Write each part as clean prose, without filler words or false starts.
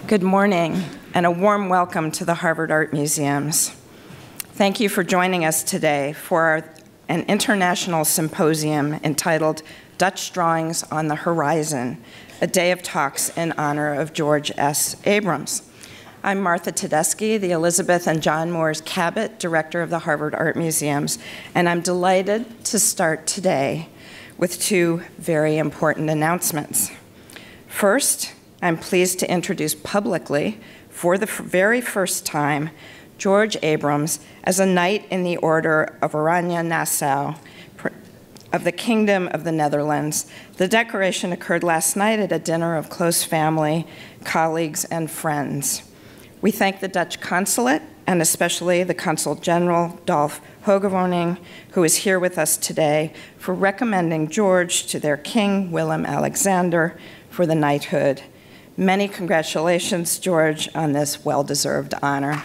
Good morning, and a warm welcome to the Harvard Art Museums. Thank you for joining us today for an international symposium entitled Dutch Drawings on the Horizon, a day of talks in honor of George S. Abrams. I'm Martha Tedeschi, the Elizabeth and John Moores Cabot Director of the Harvard Art Museums, and I'm delighted to start today with two very important announcements. First, I'm pleased to introduce publicly, for the very first time, George Abrams as a Knight in the Order of Oranje Nassau of the Kingdom of the Netherlands. The decoration occurred last night at a dinner of close family, colleagues, and friends. We thank the Dutch consulate, and especially the Consul General Dolf Hogewoning, who is here with us today, for recommending George to their King Willem-Alexander for the knighthood. Many congratulations, George, on this well-deserved honor.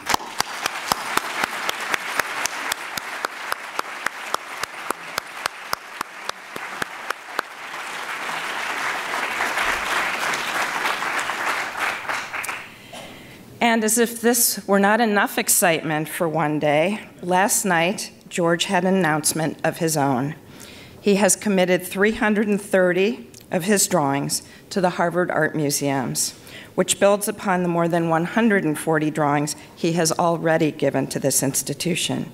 And as if this were not enough excitement for one day, last night, George had an announcement of his own. He has committed 330 of his drawings to the Harvard Art Museums, which builds upon the more than 140 drawings he has already given to this institution.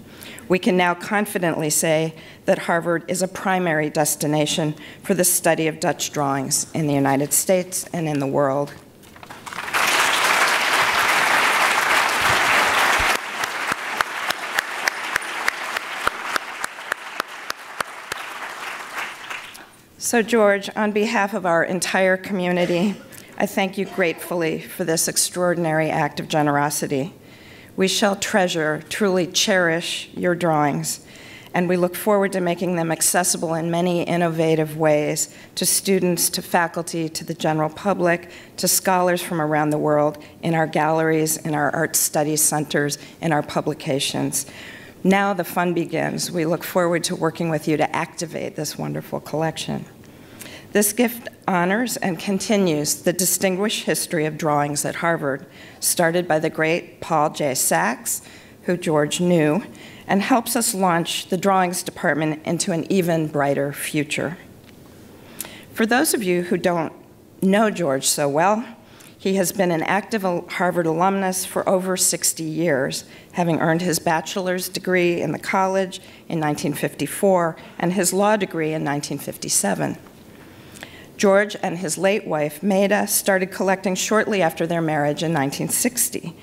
We can now confidently say that Harvard is a primary destination for the study of Dutch drawings in the United States and in the world. So, George, on behalf of our entire community, I thank you gratefully for this extraordinary act of generosity. We shall treasure, truly cherish your drawings, and we look forward to making them accessible in many innovative ways to students, to faculty, to the general public, to scholars from around the world, in our galleries, in our art study centers, in our publications. Now the fun begins. We look forward to working with you to activate this wonderful collection. This gift honors and continues the distinguished history of drawings at Harvard, started by the great Paul J. Sachs, who George knew, and helps us launch the drawings department into an even brighter future. For those of you who don't know George so well, he has been an active Harvard alumnus for over 60 years, having earned his bachelor's degree in the college in 1954 and his law degree in 1957. George and his late wife, Maida, started collecting shortly after their marriage in 1960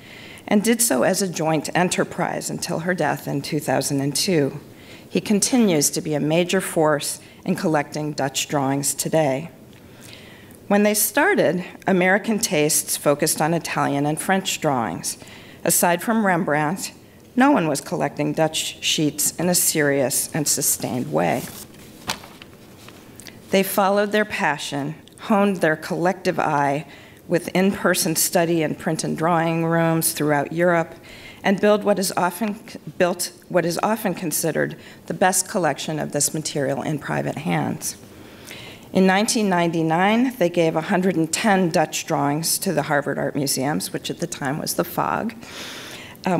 and did so as a joint enterprise until her death in 2002. He continues to be a major force in collecting Dutch drawings today. When they started, American tastes focused on Italian and French drawings. Aside from Rembrandt, no one was collecting Dutch sheets in a serious and sustained way. They followed their passion, honed their collective eye with in-person study in print and drawing rooms throughout Europe, and built what is often considered the best collection of this material in private hands. In 1999, they gave 110 Dutch drawings to the Harvard Art Museums, which at the time was the FOG,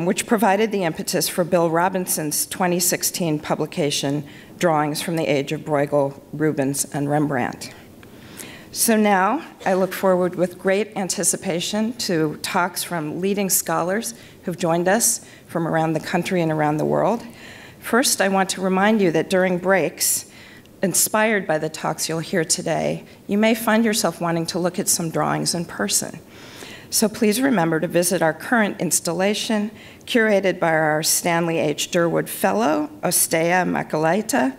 which provided the impetus for Bill Robinson's 2016 publication, Drawings from the Age of Bruegel, Rubens, and Rembrandt. So now, I look forward with great anticipation to talks from leading scholars who've joined us from around the country and around the world. First, I want to remind you that during breaks, inspired by the talks you'll hear today, you may find yourself wanting to look at some drawings in person. So please remember to visit our current installation, curated by our Stanley H. Durwood Fellow, Ostea Makalaita,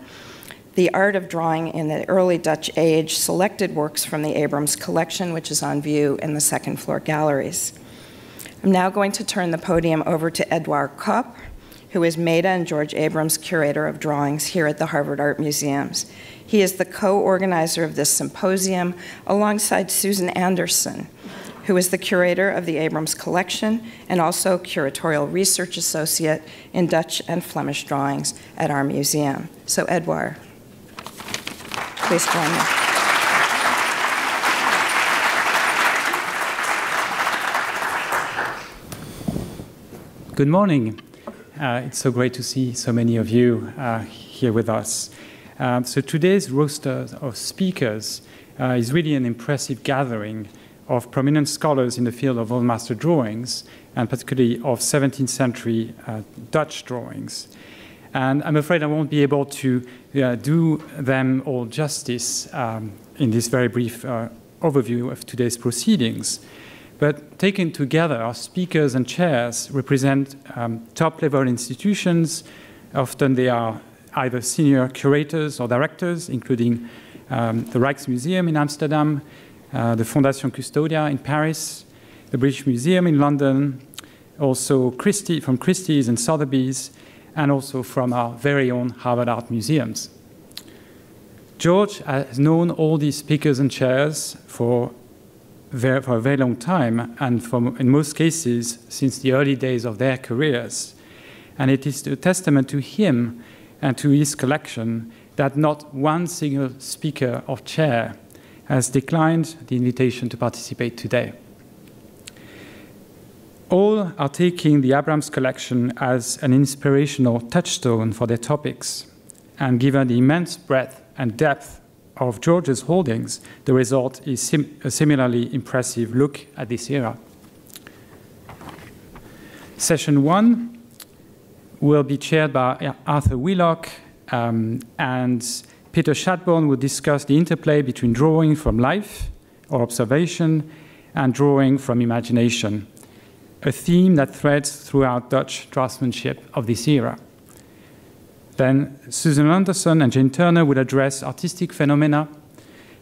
The Art of Drawing in the Early Dutch Age, selected works from the Abrams Collection, which is on view in the second floor galleries. I'm now going to turn the podium over to Edouard Kopp, who is Maida and George Abrams' curator of drawings here at the Harvard Art Museums. He is the co-organizer of this symposium alongside Susan Anderson, who is the curator of the Abrams Collection and also curatorial research associate in Dutch and Flemish drawings at our museum. So Edouard, please join me. Good morning. It's so great to see so many of you here with us. So today's roster of speakers is really an impressive gathering of prominent scholars in the field of old master drawings, and particularly of 17th century Dutch drawings. And I'm afraid I won't be able to do them all justice in this very brief overview of today's proceedings. But taken together, our speakers and chairs represent top-level institutions. Often they are either senior curators or directors, including the Rijksmuseum in Amsterdam, the Fondation Custodia in Paris, the British Museum in London, also from Christie's and Sotheby's, and also from our very own Harvard Art Museums. George has known all these speakers and chairs for a very long time, and in most cases, since the early days of their careers. And it is a testament to him and to his collection that not one single speaker or chair has declined the invitation to participate today. All are taking the Abrams Collection as an inspirational touchstone for their topics, and given the immense breadth and depth of George's holdings, the result is a similarly impressive look at this era. Session 1 will be chaired by Arthur Wheelock, and Peter Shadbourne will discuss the interplay between drawing from life or observation and drawing from imagination, a theme that threads throughout Dutch draftsmanship of this era. Then Susan Anderson and Jane Turner will address artistic phenomena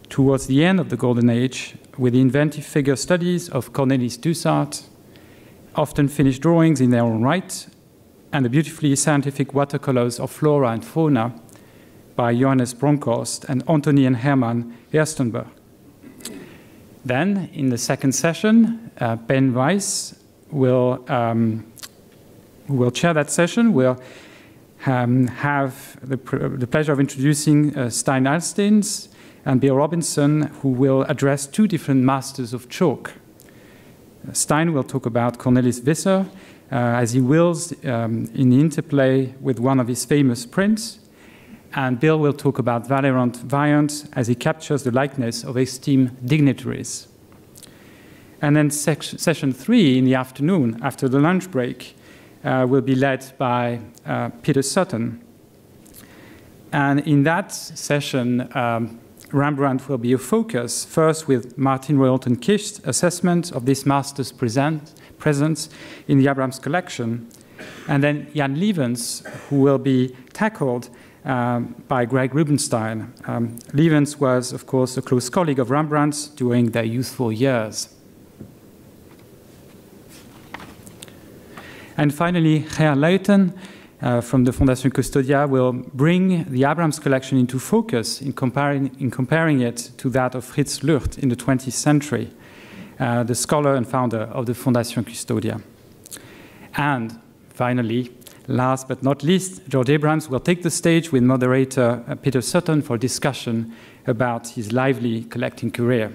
towards the end of the Golden Age with the inventive figure studies of Cornelis Dusart, often finished drawings in their own right, and the beautifully scientific watercolors of flora and fauna by Johannes Bronkhorst and Anthony and Herman Erstenberg. Then, in the second session, Ben Weiss will chair that session. We'll have the pleasure of introducing Stein Alsteins and Bill Robinson, who will address two different masters of chalk. Stein will talk about Cornelis Visser, as he wills in the interplay with one of his famous prints, and Bill will talk about Valerant Vaillant as he captures the likeness of esteemed dignitaries. And then session 3 in the afternoon, after the lunch break, will be led by Peter Sutton. And in that session, Rembrandt will be a focus, first with Martin Royalton Kicht's assessment of this master's presence in the Abrams Collection, and then Jan Lievens, who will be tackled by Greg Rubenstein. Lievens was, of course, a close colleague of Rembrandt's during their youthful years. And finally, Ger Leuten from the Fondation Custodia will bring the Abrams Collection into focus in comparing it to that of Fritz Lucht in the 20th century, the scholar and founder of the Fondation Custodia. And finally, last but not least, George Abrams will take the stage with moderator Peter Sutton for discussion about his lively collecting career.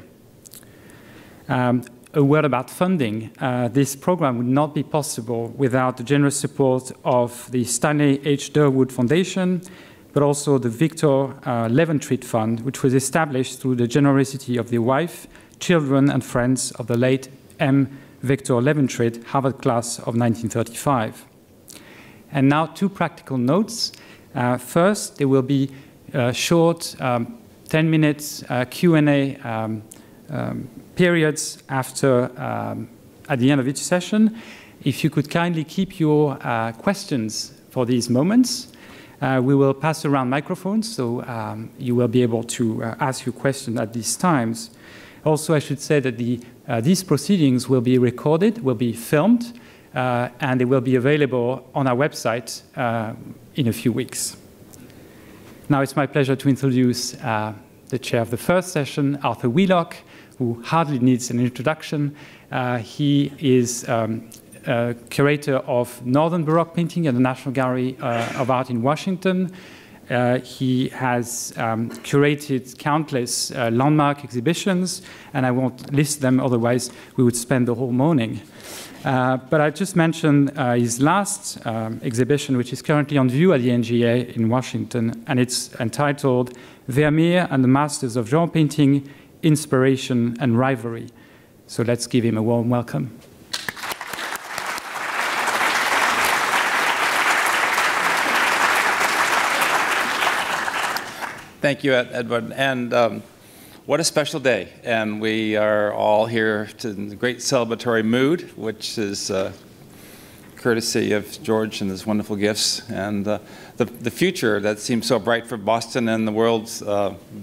A word about funding. This program would not be possible without the generous support of the Stanley H. Durwood Foundation, but also the Victor Leventreat Fund, which was established through the generosity of the wife, children, and friends of the late M. Victor Leventreat, Harvard class of 1935. And now 2 practical notes. First, there will be a short 10 minutes Q&A periods after, at the end of each session. If you could kindly keep your questions for these moments. We will pass around microphones, so you will be able to ask your question at these times. Also, I should say that these proceedings will be recorded, will be filmed, and they will be available on our website in a few weeks. Now it's my pleasure to introduce the chair of the first session, Arthur Wheelock, who hardly needs an introduction. He is curator of Northern Baroque painting at the National Gallery of Art in Washington. He has curated countless landmark exhibitions, and I won't list them, otherwise we would spend the whole morning. But I just mentioned his last exhibition, which is currently on view at the NGA in Washington, and it's entitled Vermeer and the Masters of Genre Painting, Inspiration and Rivalry. So let's give him a warm welcome. Thank you, Edward. And what a special day. And we are all here in a great celebratory mood, which is courtesy of George and his wonderful gifts. And the future that seems so bright for Boston and the world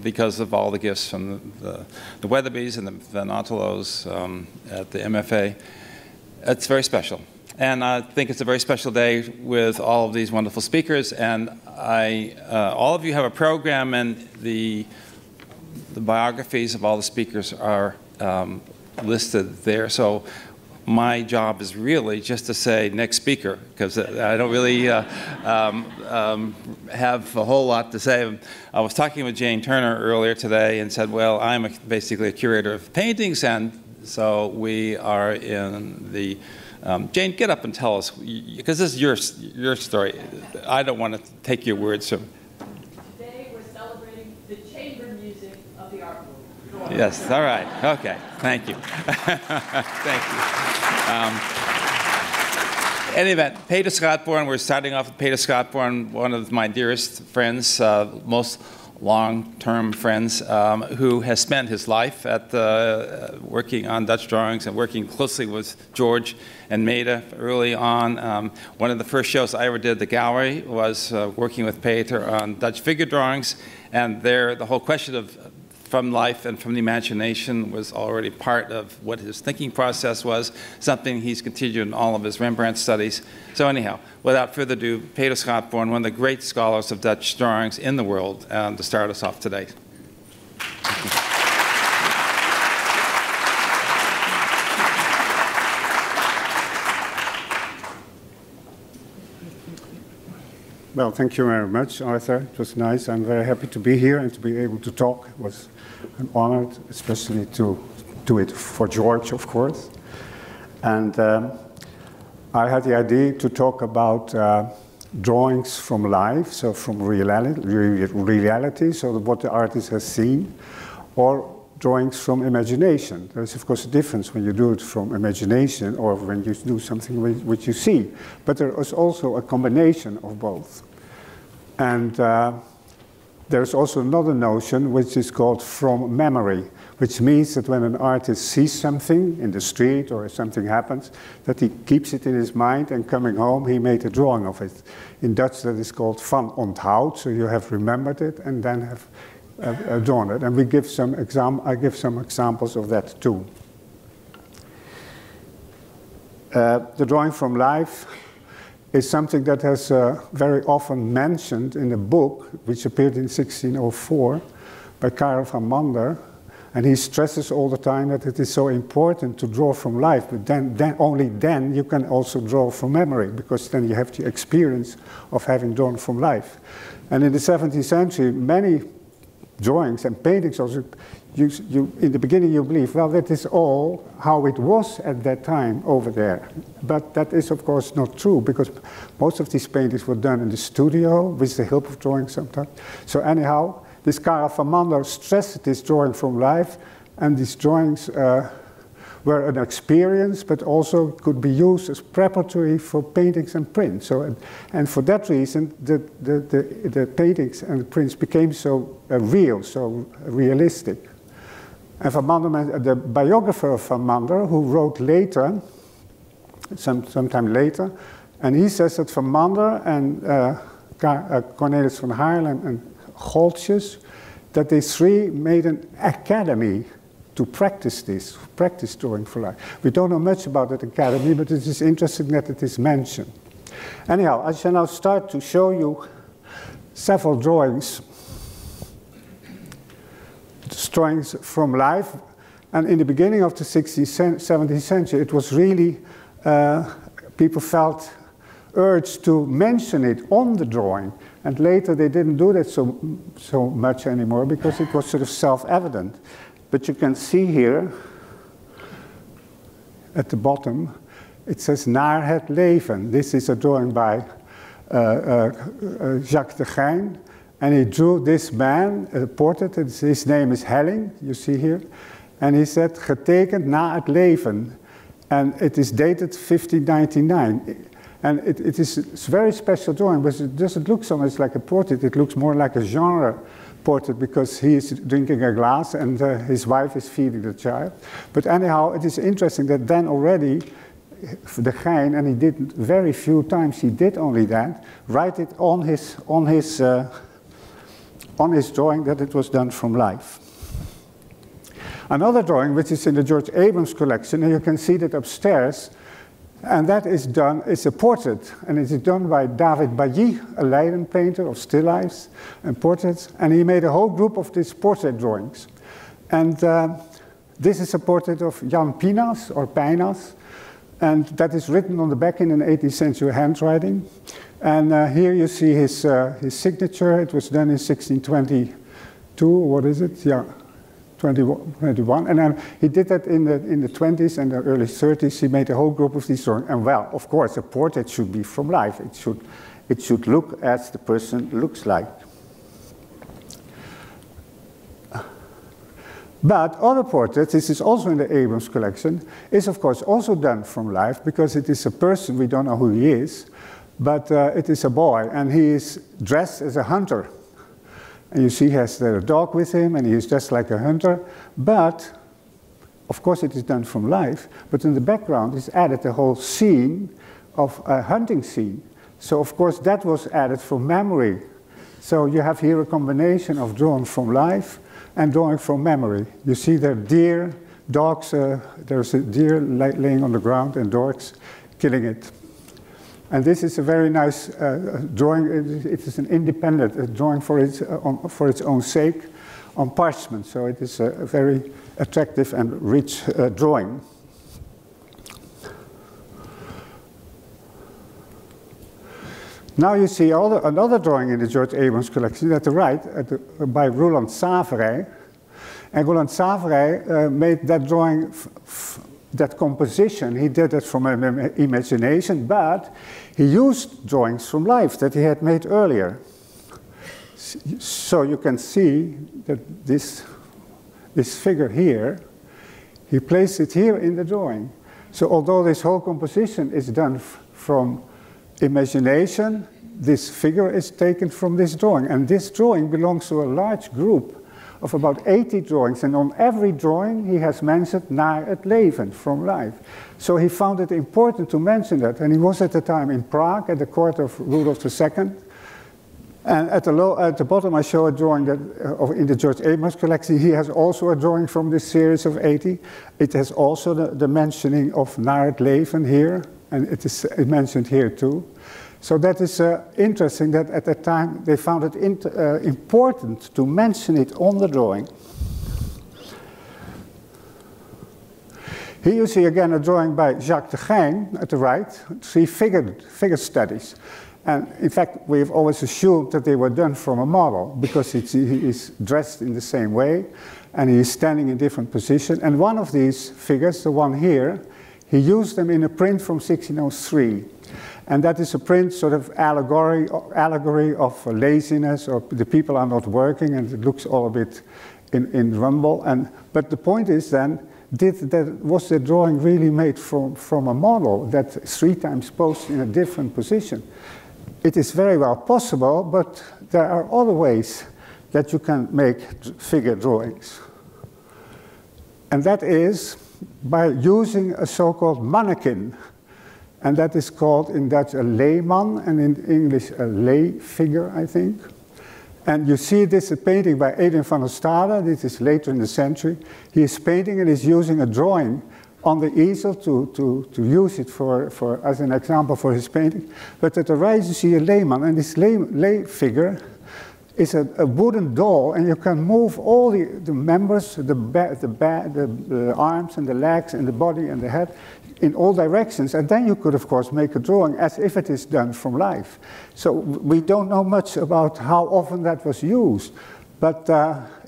because of all the gifts from the Weatherbys and the Van Ottelos at the MFA. It's very special. And I think it's a very special day with all of these wonderful speakers. And all of you have a program, and the biographies of all the speakers are listed there. So my job is really just to say next speaker, because I don't really have a whole lot to say. I was talking with Jane Turner earlier today and said, well, I'm basically a curator of paintings, and so we are in the Jane, get up and tell us, because this is your story. I don't want to take your words from. Today we're celebrating the chamber music of the art world. Yes, all right, okay, thank you. Thank you. Any event, Peter Scottborn, we're starting off with Peter Scottborn, one of my dearest friends, most long-term friends, who has spent his life at working on Dutch drawings and working closely with George and Maida early on. One of the first shows I ever did at the gallery was working with Peter on Dutch figure drawings, and there the whole question of from life and from the imagination was already part of what his thinking process was, something he's continued in all of his Rembrandt studies. So anyhow, without further ado, Peter Scottborn, one of the great scholars of Dutch drawings in the world, to start us off today. Well, thank you very much, Arthur. It was nice. I'm very happy to be here and to be able to talk. It was an honor, especially to do it for George, of course. And I had the idea to talk about drawings from life, so from reality, so what the artist has seen, or drawings from imagination. There's, of course, a difference when you do it from imagination or when you do something which you see. But there is also a combination of both. And there's also another notion which is called from memory, which means that when an artist sees something in the street or if something happens, that he keeps it in his mind, and coming home he made a drawing of it. In Dutch that is called van onthoud, so you have remembered it and then have drawn it. And we give I give some examples of that too. The drawing from life is something that has very often mentioned in a book which appeared in 1604 by Karel van Mander, and he stresses all the time that it is so important to draw from life, but then only then you can also draw from memory, because then you have the experience of having drawn from life. And in the 17th century, many drawings and paintings also, in the beginning you believe, well, that is all how it was at that time over there. But that is, of course, not true, because most of these paintings were done in the studio with the help of drawing sometimes. So anyhow, this Karel van Mander stressed this drawing from life, and these drawings were an experience, but also could be used as preparatory for paintings and prints. So, and for that reason, the paintings and prints became so real, so realistic. And Van Mander, the biographer of Van Mander, who wrote later, sometime later, and he says that Van Mander and Cornelis van Haarlem and Goltjes, that they three made an academy to practice drawing for life. We don't know much about that academy, but it is interesting that it is mentioned. Anyhow, I shall now start to show you several drawings from life. And in the beginning of the 16th, 17th century, it was really, people felt urged to mention it on the drawing. And later they didn't do that so much anymore, because it was sort of self-evident. But you can see here, at the bottom, It says naar het leven. This is a drawing by Jacques de Geyn, and he drew this man, a portrait. His name is Helling, you see here. And he said, getekend na het leven. And it is dated 1599. And it's a very special drawing, but it doesn't look so much like a portrait. It looks more like a genre portrait because he is drinking a glass and his wife is feeding the child. But anyhow, it is interesting that then already de Geyn, and he did very few times, he did only that, write it on his drawing that it was done from life. Another drawing, which is in the George Abrams collection, and you can see that upstairs, and that is done, it's a portrait, and it is done by David Bailly, a Leiden painter of still lifes and portraits, and he made a whole group of these portrait drawings. And this is a portrait of Jan Pinas, or Pijnas, and that is written on the back in an 18th century handwriting. And here you see his signature. It was done in 1622, what is it? Yeah, 21. And then he did that in the 20s and the early 30s. He made a whole group of these drawings. And well, of course, a portrait should be from life. It should look as the person looks like. But other portraits, this is also in the Abrams collection, is of course also done from life because it is a person, we don't know who he is, but it is a boy and he is dressed as a hunter. And you see he has a dog with him and he is dressed like a hunter, but of course it is done from life, but in the background is added a whole scene of a hunting scene. So of course that was added from memory. So you have here a combination of drawn from life and drawing from memory. You see there deer, dogs, there's a deer laying on the ground and dogs killing it. And this is a very nice drawing. It is an independent drawing for its own sake on parchment. So it is a very attractive and rich drawing. Now you see another drawing in the George Abrams collection at the right by Roland Saverij. And Roland Saverij made that drawing, that composition. He did it from imagination, but he used drawings from life that he had made earlier. So you can see that this figure here, he placed it here in the drawing. So although this whole composition is done from imagination, this figure is taken from this drawing. And this drawing belongs to a large group of about 80 drawings. And on every drawing he has mentioned naar het leven, from life. So he found it important to mention that. And he was at the time in Prague at the court of Rudolf II. And at the bottom I show a drawing that in the George Abrams collection. He has also a drawing from this series of 80. It has also the mentioning of naar het leven here. And it is mentioned here too. So that is interesting that at that time they found it important to mention it on the drawing. Here you see again a drawing by Jacques de Geyn at the right, 3 figure studies. And in fact, we've always assumed that they were done from a model because he is dressed in the same way and he is standing in different positions. And one of these figures, the one here, he used them in a print from 1603. And that is a print sort of allegory of laziness, or the people are not working, and it looks all a bit in rumble. But the point is then, was the drawing really made from a model that 3 times posed in a different position? It is very well possible, but there are other ways that you can make figure drawings. And that is by using a so-called mannequin. And that is called in Dutch a leeman, and in English a lay figure, I think. And you see this painting by Adrian van der Stade. This is later in the century. He is painting and is using a drawing on the easel to use it as an example for his painting. But at the right you see a layman, and this lay figure is a wooden doll, and you can move all the members, the arms and the legs and the body and the head in all directions, and then you could of course make a drawing as if it is done from life. So we don't know much about how often that was used, But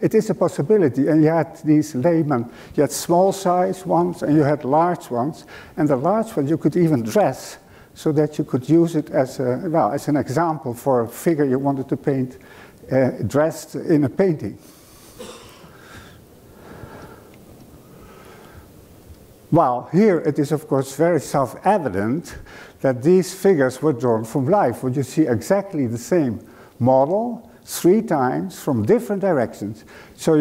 it is a possibility, and you had these laymen. You had small size ones, and you had large ones, and the large ones you could even dress so that you could use it as as an example for a figure you wanted to paint dressed in a painting. Well, here it is, of course, very self-evident that these figures were drawn from life. Would you see exactly the same model 3 times from different directions? So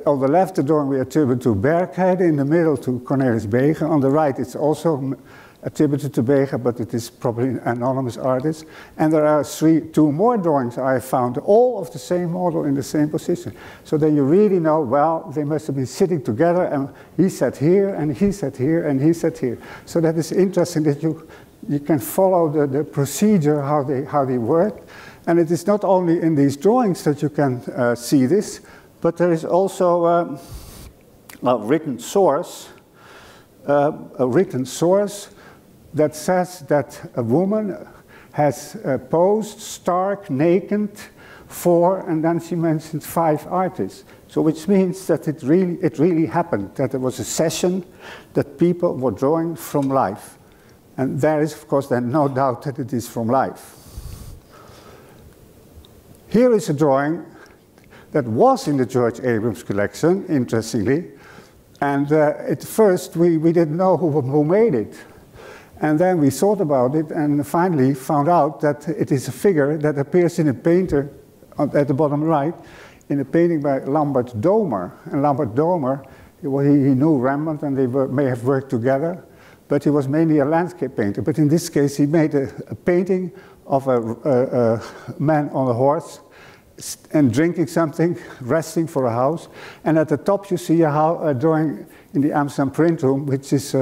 on the left, the drawing we attribute to Bergheide, in the middle to Cornelis Dusart. On the right, it's also attributed to Dusart, but it is probably an anonymous artist. And there are 2 more drawings I found, all of the same model in the same position. So then you really know, well, they must have been sitting together, and he sat here, and he sat here, and he sat here. So that is interesting that you can follow the procedure, how they work. And it is not only in these drawings that you can see this, but there is also a written source that says that a woman has posed stark naked for, and then she mentioned 5 artists. So which means that it really happened, that there was a session that people were drawing from life. And there is, of course, then no doubt that it is from life. Here is a drawing that was in the George Abrams collection, interestingly. And at first, we didn't know who made it. And then we thought about it and finally found out that it is a figure that appears in a painter at the bottom right, in a painting by Lambert Domer. And Lambert Domer, he knew Rembrandt and they may have worked together, but he was mainly a landscape painter. But in this case, he made a painting of a man on a horse and drinking something, resting for a house. And at the top you see a drawing in the Amsterdam print room, which is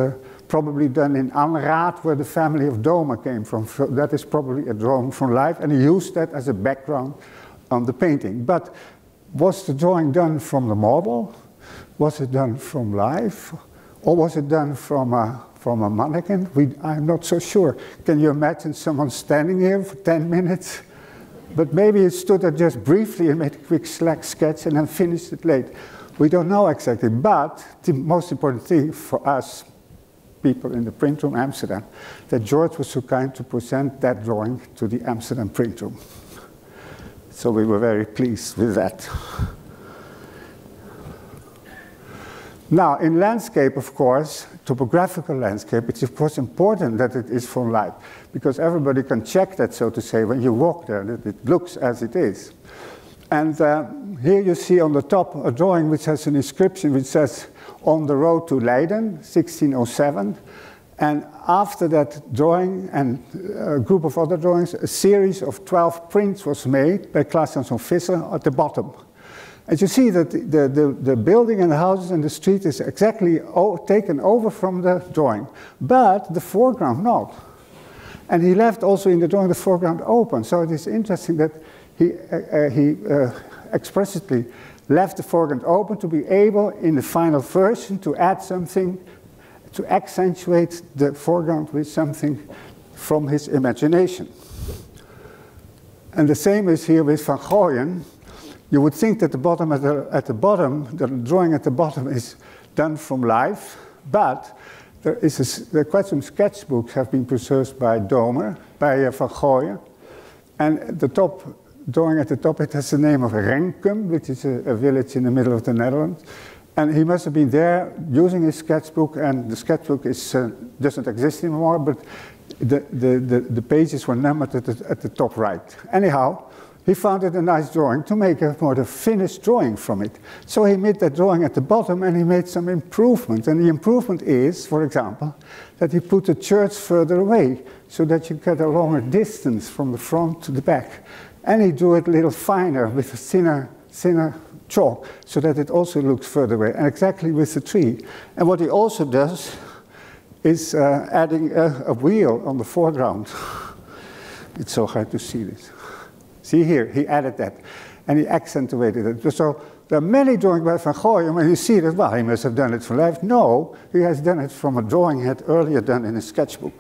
probably done in Anraat, where the family of Domer came from. So that is probably a drawing from life, and he used that as a background on the painting. But was the drawing done from the model? Was it done from life? Or was it done from a mannequin? I'm not so sure. Can you imagine someone standing here for 10 minutes? But maybe it stood there just briefly and made a quick sketch and then finished it late. We don't know exactly, but the most important thing for us, people in the print room Amsterdam, that George was so kind to present that drawing to the Amsterdam print room. So we were very pleased with that. Now, in landscape, of course, topographical landscape, it's of course important that it is from life, because everybody can check that, so to say, when you walk there, that it looks as it is. And here you see on the top a drawing which has an inscription which says, "On the road to Leiden, 1607. And after that drawing and a group of other drawings, a series of 12 prints was made by Klaas Jansson Visser at the bottom. And you see that the building and the houses and the street is exactly taken over from the drawing, but the foreground not. And he left also in the drawing the foreground open. So it is interesting that he expressly left the foreground open to be able, in the final version, to add something, to accentuate the foreground with something from his imagination. And the same is here with Van Gooyen. You would think that the drawing at the bottom is done from life, but there are quite some sketchbooks have been preserved by Domer, by Van Gooyen, and the top drawing at the top, it has the name of Renkum, which is a village in the middle of the Netherlands, and he must have been there using his sketchbook, and the sketchbook doesn't exist anymore, but the pages were numbered at the top right. Anyhow, he found it a nice drawing to make a more finished drawing from it. So he made that drawing at the bottom and he made some improvements. And the improvement is, for example, that he put the church further away so that you get a longer distance from the front to the back. And he drew it a little finer with a thinner chalk so that it also looks further away, and exactly with the tree. And what he also does is adding a wheel on the foreground. It's so hard to see this. See here, he added that, and he accentuated it. So there are many drawings by Van Gooyen, and you see that, well, he must have done it from life. No, he has done it from a drawing he had earlier done in a sketchbook.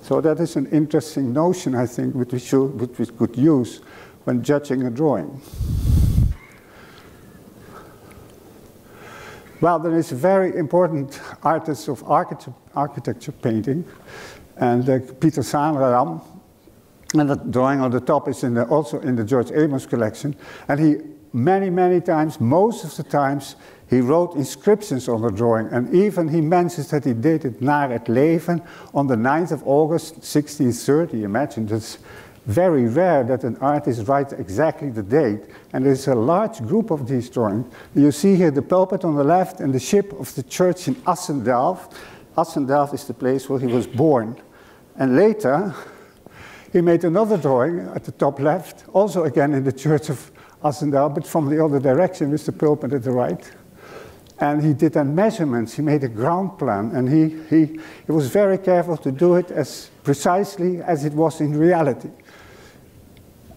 So that is an interesting notion, I think, which we could use when judging a drawing. Well, there is a very important artist of architecture painting, and Peter Saenram, and the drawing on the top is also in the George Abrams collection. And he, many times, most of the times, he wrote inscriptions on the drawing. And even he mentions that he dated naar het leven on the 9th of August, 1630. Imagine, that's very rare that an artist writes exactly the date. And there's a large group of these drawings. You see here the pulpit on the left and the ship of the church in Assendelft. Assendelft is the place where he was born. And later, he made another drawing at the top left, also again in the church of Assendelft, but from the other direction with the pulpit at the right. And he did then measurements, he made a ground plan, and he was very careful to do it as precisely as it was in reality.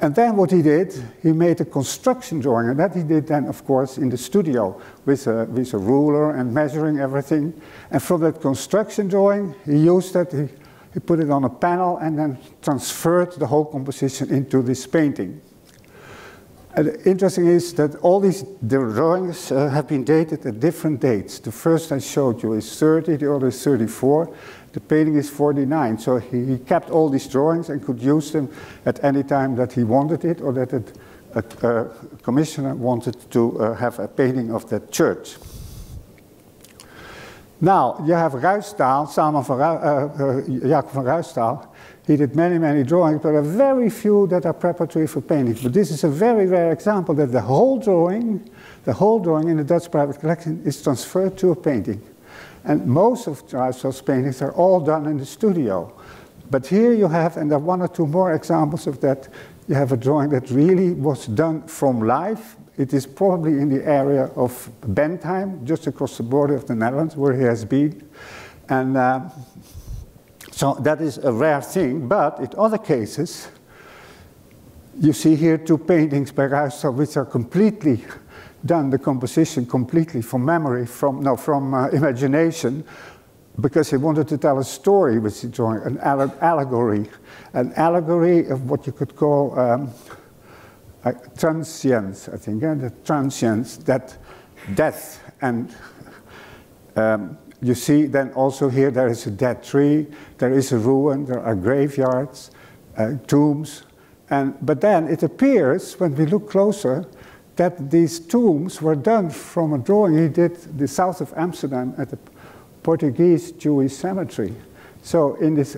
And then what he did, he made a construction drawing, and that he did then, of course, in the studio with a ruler and measuring everything. And from that construction drawing, he used that, he put it on a panel and then transferred the whole composition into this painting. And interesting is that all these drawings have been dated at different dates. The first I showed you is 30, the other is 34. The painting is 49. So he kept all these drawings and could use them at any time that he wanted it, or that a commissioner wanted to have a painting of that church. Now, you have Ruijsdael, Jacob van Ruijsdael. He did many drawings, but there are very few that are preparatory for paintings. But this is a very rare example that the whole drawing in the Dutch private collection is transferred to a painting. And most of Ruijsdael's paintings are all done in the studio. But here you have, and there are one or two more examples of that, you have a drawing that really was done from life. It is probably in the area of Bentheim, just across the border of the Netherlands, where he has been. And so that is a rare thing, but in other cases, you see here two paintings by Ruijsdael which are completely done, the composition completely from memory, from imagination, because he wanted to tell a story with the drawing, an allegory of what you could call transience, I think, the transience, that death. And you see then also here there is a dead tree, there is a ruin, there are graveyards, tombs. But then it appears, when we look closer, that these tombs were done from a drawing he did the south of Amsterdam at the Portuguese Jewish cemetery. So in this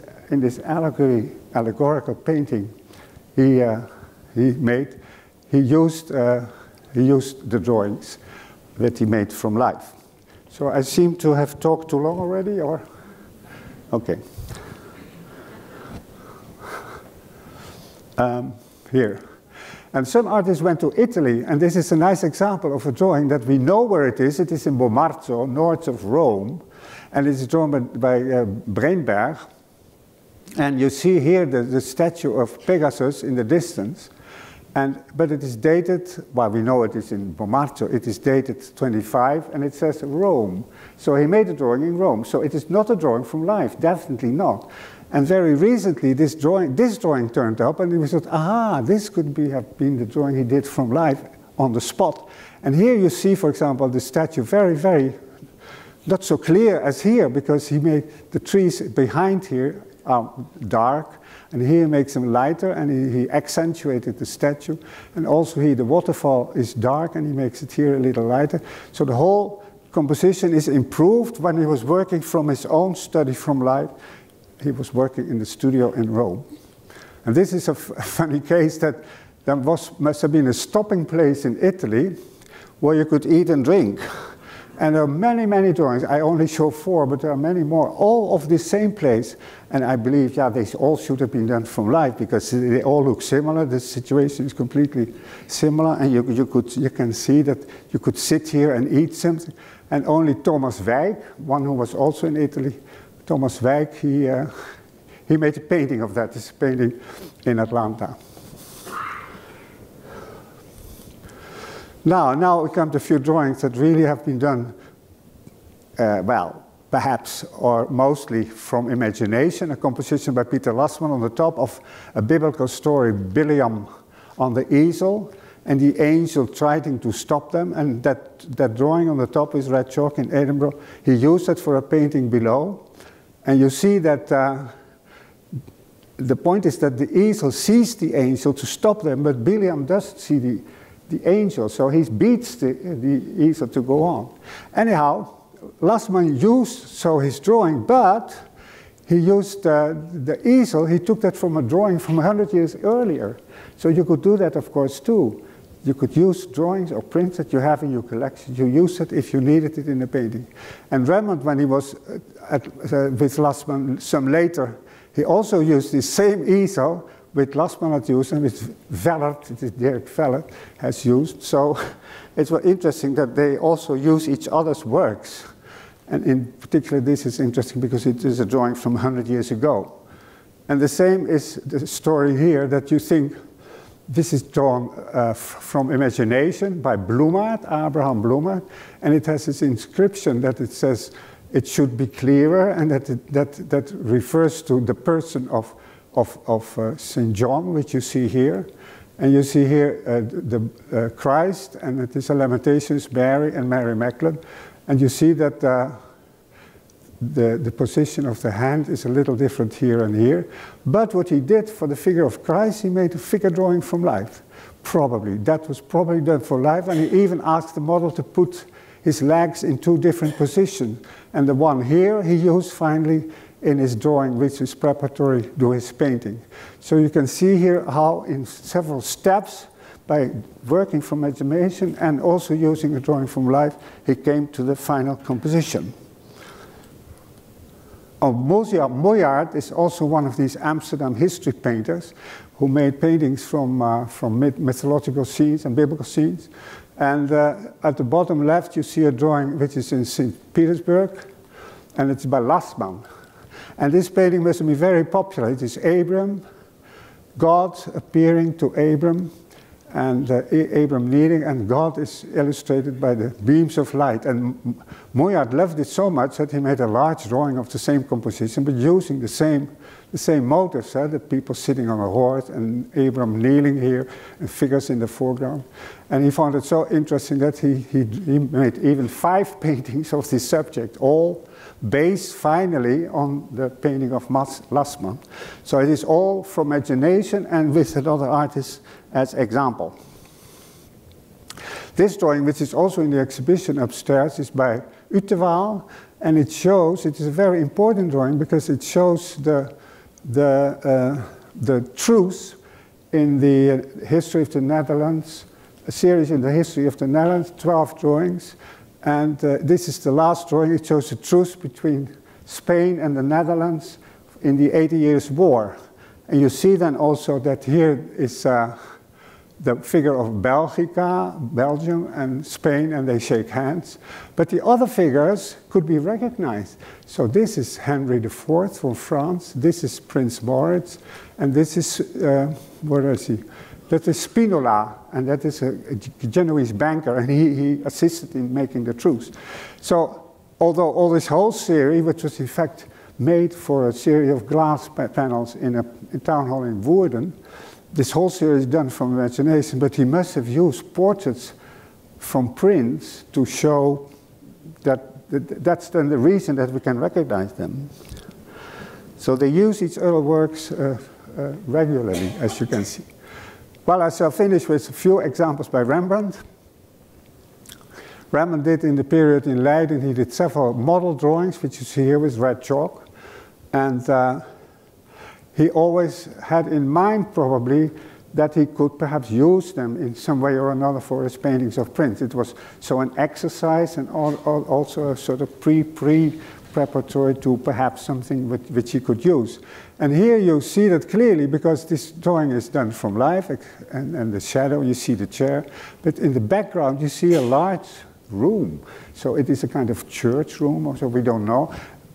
allegorical painting he used the drawings that he made from life. So I seem to have talked too long already, or? Okay. Here. And some artists went to Italy, and this is a nice example of a drawing that we know where it is. It is in Bomarzo, north of Rome, and it's drawn by Breinberg. And you see here the statue of Pegasus in the distance. But it is dated, well, we know it is in Bomarzo, it is dated 25, and it says Rome. So he made a drawing in Rome. So it is not a drawing from life, definitely not. And very recently, this drawing turned up, and we thought, aha, this could have been the drawing he did from life on the spot. And here you see, for example, the statue very, not so clear as here, because he made the trees behind here dark, and here he makes them lighter, and he accentuated the statue. And also here the waterfall is dark, and he makes it here a little lighter. So the whole composition is improved when he was working from his own study from life. He was working in the studio in Rome. And this is a funny case that there must have been a stopping place in Italy where you could eat and drink. And there are many drawings. I only show 4, but there are many more, all of the same place. And I believe, yeah, they all should have been done from life because they all look similar. The situation is completely similar, and you can see that you could sit here and eat something. And only Thomas Wijk, one who was also in Italy, Thomas Wijk, he made a painting of that. It's a painting in Atlanta. Now we come to a few drawings that really have been done, well, perhaps or mostly from imagination. A composition by Peter Lassman on the top of a biblical story, Bileam on the easel. and the angel trying to stop them. And that drawing on the top is red chalk in Edinburgh. He used that for a painting below. And you see that the point is that the easel sees the angel to stop them, but William doesn't see the angel, so he beats the easel to go on. Anyhow, Lassmann used his drawing, but he used the easel, he took that from a drawing from 100 years earlier. So you could do that, of course, too. You could use drawings or prints that you have in your collection. You use it if you needed it in a painting. And Rembrandt, when he was with Lassmann some later, he also used the same easel which Lassmann had used and which Dirk Vellert has used. So it's very interesting that they also use each other's works. And in particular, this is interesting because it is a drawing from 100 years ago. And the same is the story here, that you think this is drawn from imagination by Blumart, Abraham Blumart, and it has this inscription that it says it should be clearer, and that refers to the person of St. John, which you see here. And you see here the Christ, and it is a Lamentations, Mary and Mary Magdalene. And you see that the position of the hand is a little different here and here. But what he did for the figure of Christ, he made a figure drawing from life. Probably. That was probably done for life. And he even asked the model to put his legs in two different positions. And the one here he used finally in his drawing, which is preparatory to his painting. So you can see here how in several steps, by working from imagination and also using a drawing from life, he came to the final composition. Moyaert is also one of these Amsterdam history painters who made paintings from mythological scenes and biblical scenes. And at the bottom left, you see a drawing which is in St. Petersburg, and it's by Lassmann. And this painting must be very popular. It is Abram, God appearing to Abram, and Abram kneeling, and God is illustrated by the beams of light. And Moyaert loved it so much that he made a large drawing of the same composition, but using the same motives, the people sitting on a horse, and Abram kneeling here, and figures in the foreground. And he found it so interesting that he made even 5 paintings of this subject, all based finally on the painting of Lassmann. So it is all from imagination and with another artist as example. This drawing, which is also in the exhibition upstairs, is by Utewaal, and it is a very important drawing because it shows the truth in the history of the Netherlands, a series in the history of the Netherlands, 12 drawings. And this is the last drawing. It shows the truce between Spain and the Netherlands in the 80 Years' War. And you see then also that here is the figure of Belgium and Spain, and they shake hands. But the other figures could be recognized. So this is Henry IV from France. This is Prince Moritz. And this is, where is he? That is Spinola, and that is a Genoese banker, and he assisted in making the truce. So, although all this whole series, which was in fact made for a series of glass panels in a town hall in Woerden, this whole series is done from imagination, but he must have used portraits from prints to show that that's then the reason that we can recognize them. So they use each other's works regularly, as you can see. Well, I shall finish with a few examples by Rembrandt. Rembrandt did in the period in Leiden, he did several model drawings, which you see here with red chalk. And he always had in mind probably that he could perhaps use them in some way or another for his paintings of prints. It was so an exercise and also a sort of preparatory to perhaps something which he could use. And here you see that clearly because this drawing is done from life, and the shadow, you see the chair, but in the background you see a large room. So it is a kind of church room, or so, we don't know.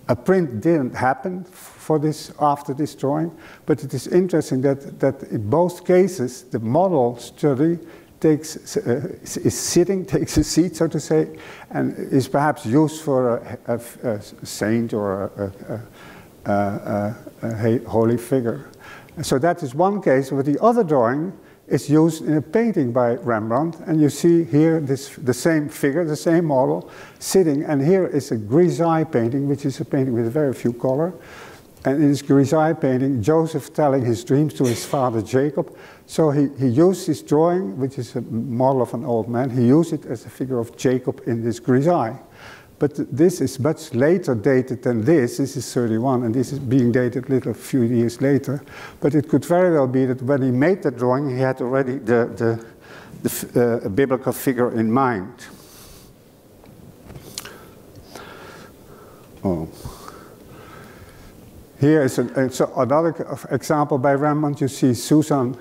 A print didn't happen for this after this drawing, but it is interesting that in both cases the model study is sitting, takes a seat, so to say, and is perhaps used for a saint or a holy figure. So that is one case, but the other drawing is used in a painting by Rembrandt. And you see here the same figure, the same model, sitting. And here is a grisaille painting, which is a painting with very few color. And in this grisaille painting, Joseph telling his dreams to his father Jacob. So he used this drawing, which is a model of an old man, he used it as a figure of Jacob in this grisaille. But this is much later dated than this. This is 31, and this is being dated a few years later. But it could very well be that when he made the drawing, he had already the biblical figure in mind. Oh. Here is another example by Rembrandt. You see Susanna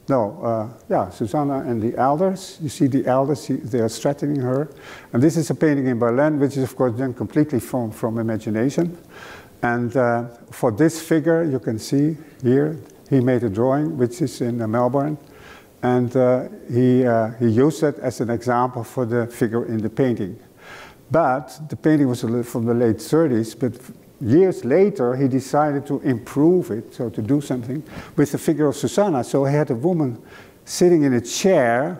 and the elders. You see the elders, they are threatening her. And this is a painting in Berlin, which is of course done completely from imagination. And for this figure, you can see here, he made a drawing, which is in Melbourne. And he used it as an example for the figure in the painting. But the painting was from the late 30s, but years later, he decided to improve it, so to do something with the figure of Susanna. So he had a woman sitting in a chair,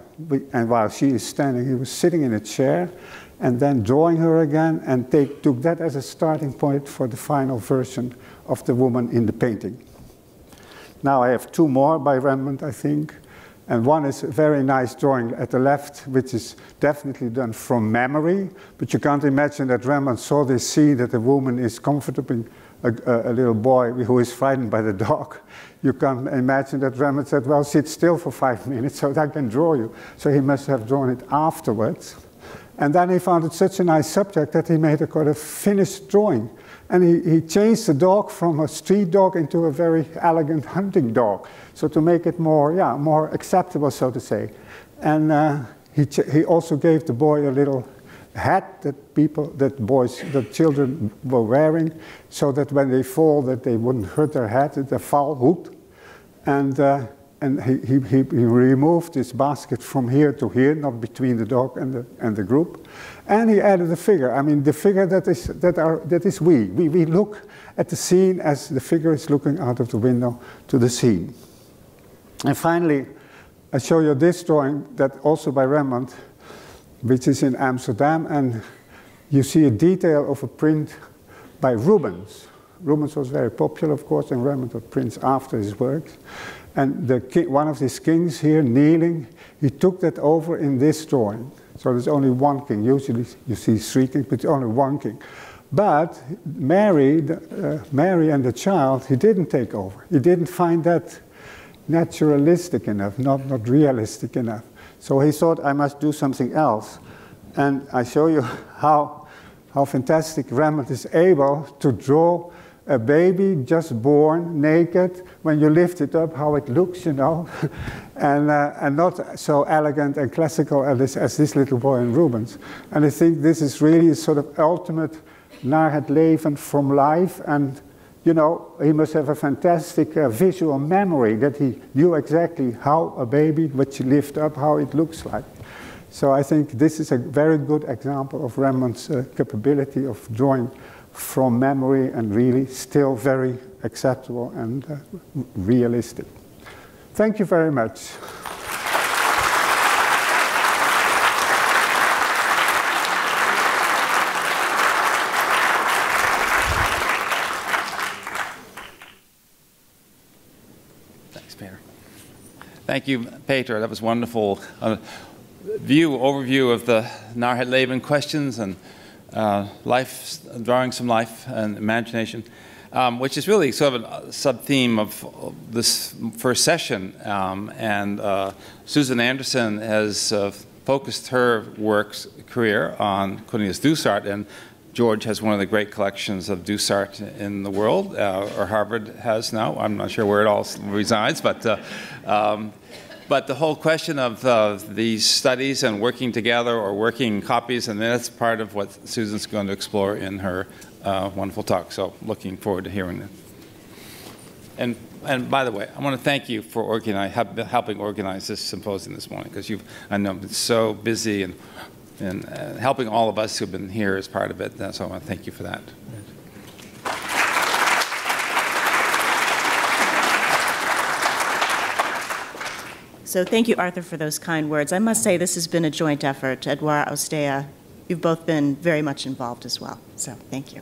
and while she is standing, he was sitting in a chair, and then drawing her again, and took that as a starting point for the final version of the woman in the painting. Now I have two more by Rembrandt, I think. And one is a very nice drawing at the left, which is definitely done from memory. But you can't imagine that Rembrandt saw this scene that a woman is comforting a little boy who is frightened by the dog. You can't imagine that Rembrandt said, well, sit still for 5 minutes so that I can draw you. So he must have drawn it afterwards. And then he found it such a nice subject that he made a kind of finished drawing. And he changed the dog from a street dog into a very elegant hunting dog. So to make it more acceptable, so to say. And he also gave the boy a little hat that children were wearing, so that when they fall, that they wouldn't hurt their head. It's a Fallhut. And he removed this basket from here to here, not between the dog and the group. And he added a figure. I mean, the figure that is we. We look at the scene as the figure is looking out of the window to the scene. And finally, I show you this drawing that also by Rembrandt, which is in Amsterdam, and you see a detail of a print by Rubens. Rubens was very popular, of course, and Rembrandt had prints after his works. And one of these kings here, kneeling, he took that over in this drawing. So there's only one king. Usually you see 3 kings, but only one king. But Mary and the child, he didn't take over. He didn't find that naturalistic enough, not realistic enough. So he thought, I must do something else. And I show you how fantastic Rembrandt is able to draw a baby just born, naked, when you lift it up, how it looks, you know, and not so elegant and classical as this little boy in Rubens. And I think this is really a sort of ultimate naar het leven from life, and you know, he must have a fantastic visual memory that he knew exactly how a baby, what you lift up, how it looks like. So I think this is a very good example of Rembrandt's capability of drawing from memory and really still very acceptable and realistic. Thank you very much. Thank you, Peter. That was wonderful. Overview of the Naar het leven questions and life, drawing some life and imagination, which is really sort of a sub-theme of this first session. Susan Anderson has focused her career on Cornelis Dusart, and George has one of the great collections of Dusart in the world, or Harvard has now. I'm not sure where it all resides, but the whole question of these studies and working together or working copies, and that's part of what Susan's going to explore in her wonderful talk. So looking forward to hearing it. And by the way, I want to thank you for helping organize this symposium this morning, because I know, been so busy and helping all of us who've been here as part of it. So I want to thank you for that. So thank you, Arthur, for those kind words. I must say this has been a joint effort. Edouard, Ostea, you've both been very much involved as well. So thank you.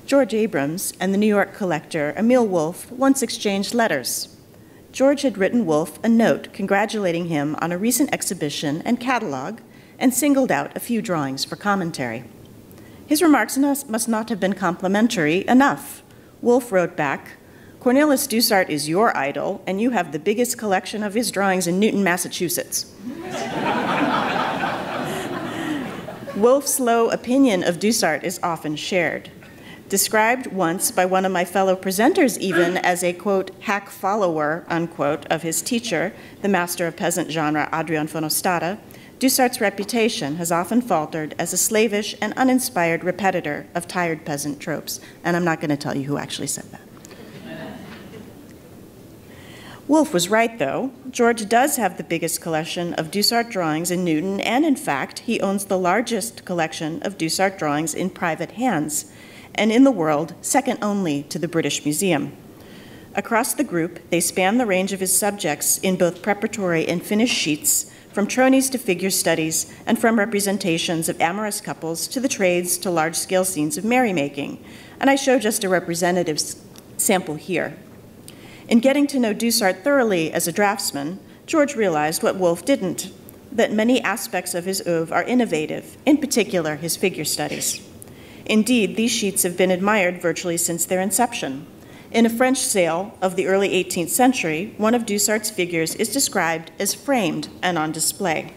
George Abrams and the New York collector Emil Wolf once exchanged letters. George had written Wolf a note congratulating him on a recent exhibition and catalog and singled out a few drawings for commentary. His remarks must not have been complimentary enough. Wolf wrote back, "Cornelis Dusart is your idol, and you have the biggest collection of his drawings in Newton, Massachusetts." Wolf's low opinion of Dusart is often shared. Described once by one of my fellow presenters even as a, quote, hack follower, unquote, of his teacher, the master of peasant genre Adrian von Ostade, Dusart's reputation has often faltered as a slavish and uninspired repetitor of tired peasant tropes. And I'm not going to tell you who actually said that. Wolf was right, though. George does have the biggest collection of Dusart drawings in Newton, and in fact, he owns the largest collection of Dusart drawings in private hands, and in the world, second only to the British Museum. Across the group, they span the range of his subjects in both preparatory and finished sheets, from tronies to figure studies, and from representations of amorous couples to the trades to large-scale scenes of merrymaking. And I show just a representative sample here. In getting to know Dusart thoroughly as a draftsman, George realized what Wolf didn't, that many aspects of his oeuvre are innovative, in particular his figure studies. Indeed, these sheets have been admired virtually since their inception. In a French sale of the early 18th century, one of Dusart's figures is described as framed and on display.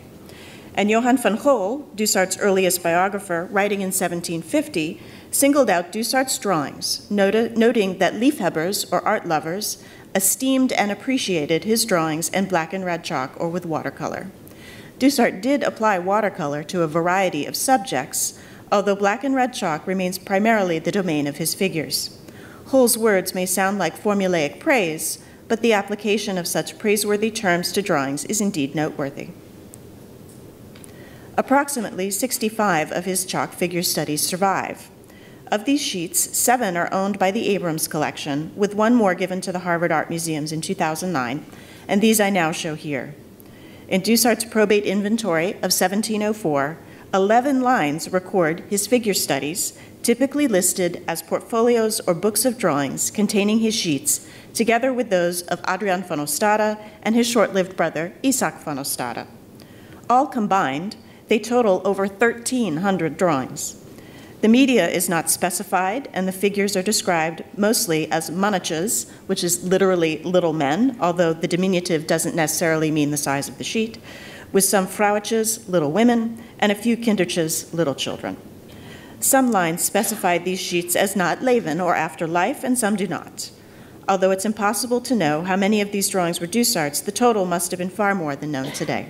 And Johann van Gogh, Dusart's earliest biographer, writing in 1750, singled out Dusart's drawings, noting that liefhebbers, or art lovers, esteemed and appreciated his drawings in black and red chalk or with watercolor. Dusart did apply watercolor to a variety of subjects, although black and red chalk remains primarily the domain of his figures. Hull's words may sound like formulaic praise, but the application of such praiseworthy terms to drawings is indeed noteworthy. Approximately 65 of his chalk figure studies survive. Of these sheets, 7 are owned by the Abrams Collection, with one more given to the Harvard Art Museums in 2009, and these I now show here. In Dusart's probate inventory of 1704, 11 lines record his figure studies, typically listed as portfolios or books of drawings containing his sheets, together with those of Adrian von Ostade and his short-lived brother, Isaac von Ostade. All combined, they total over 1,300 drawings. The media is not specified, and the figures are described mostly as mannetjes, which is literally little men, although the diminutive doesn't necessarily mean the size of the sheet, with some vrouwtjes, little women, and a few kindertjes, little children. Some lines specify these sheets as not leven or after life, and some do not. Although it's impossible to know how many of these drawings were Dusart's, the total must have been far more than known today.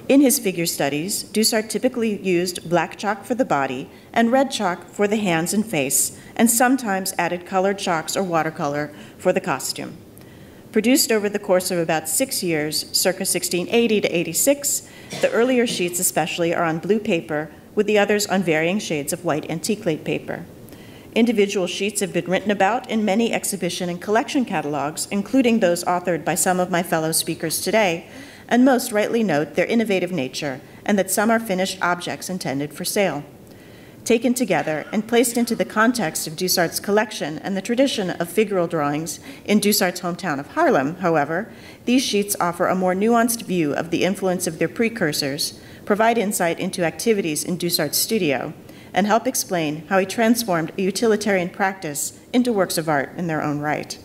In his figure studies, Dusart typically used black chalk for the body and red chalk for the hands and face, and sometimes added colored chalks or watercolor for the costume. Produced over the course of about 6 years, circa 1680 to 86, the earlier sheets especially are on blue paper, with the others on varying shades of white antiquelate paper. Individual sheets have been written about in many exhibition and collection catalogs, including those authored by some of my fellow speakers today, and most rightly note their innovative nature and that some are finished objects intended for sale. Taken together and placed into the context of Dusart's collection and the tradition of figural drawings in Dusart's hometown of Haarlem, however, these sheets offer a more nuanced view of the influence of their precursors, provide insight into activities in Dusart's studio, and help explain how he transformed a utilitarian practice into works of art in their own right.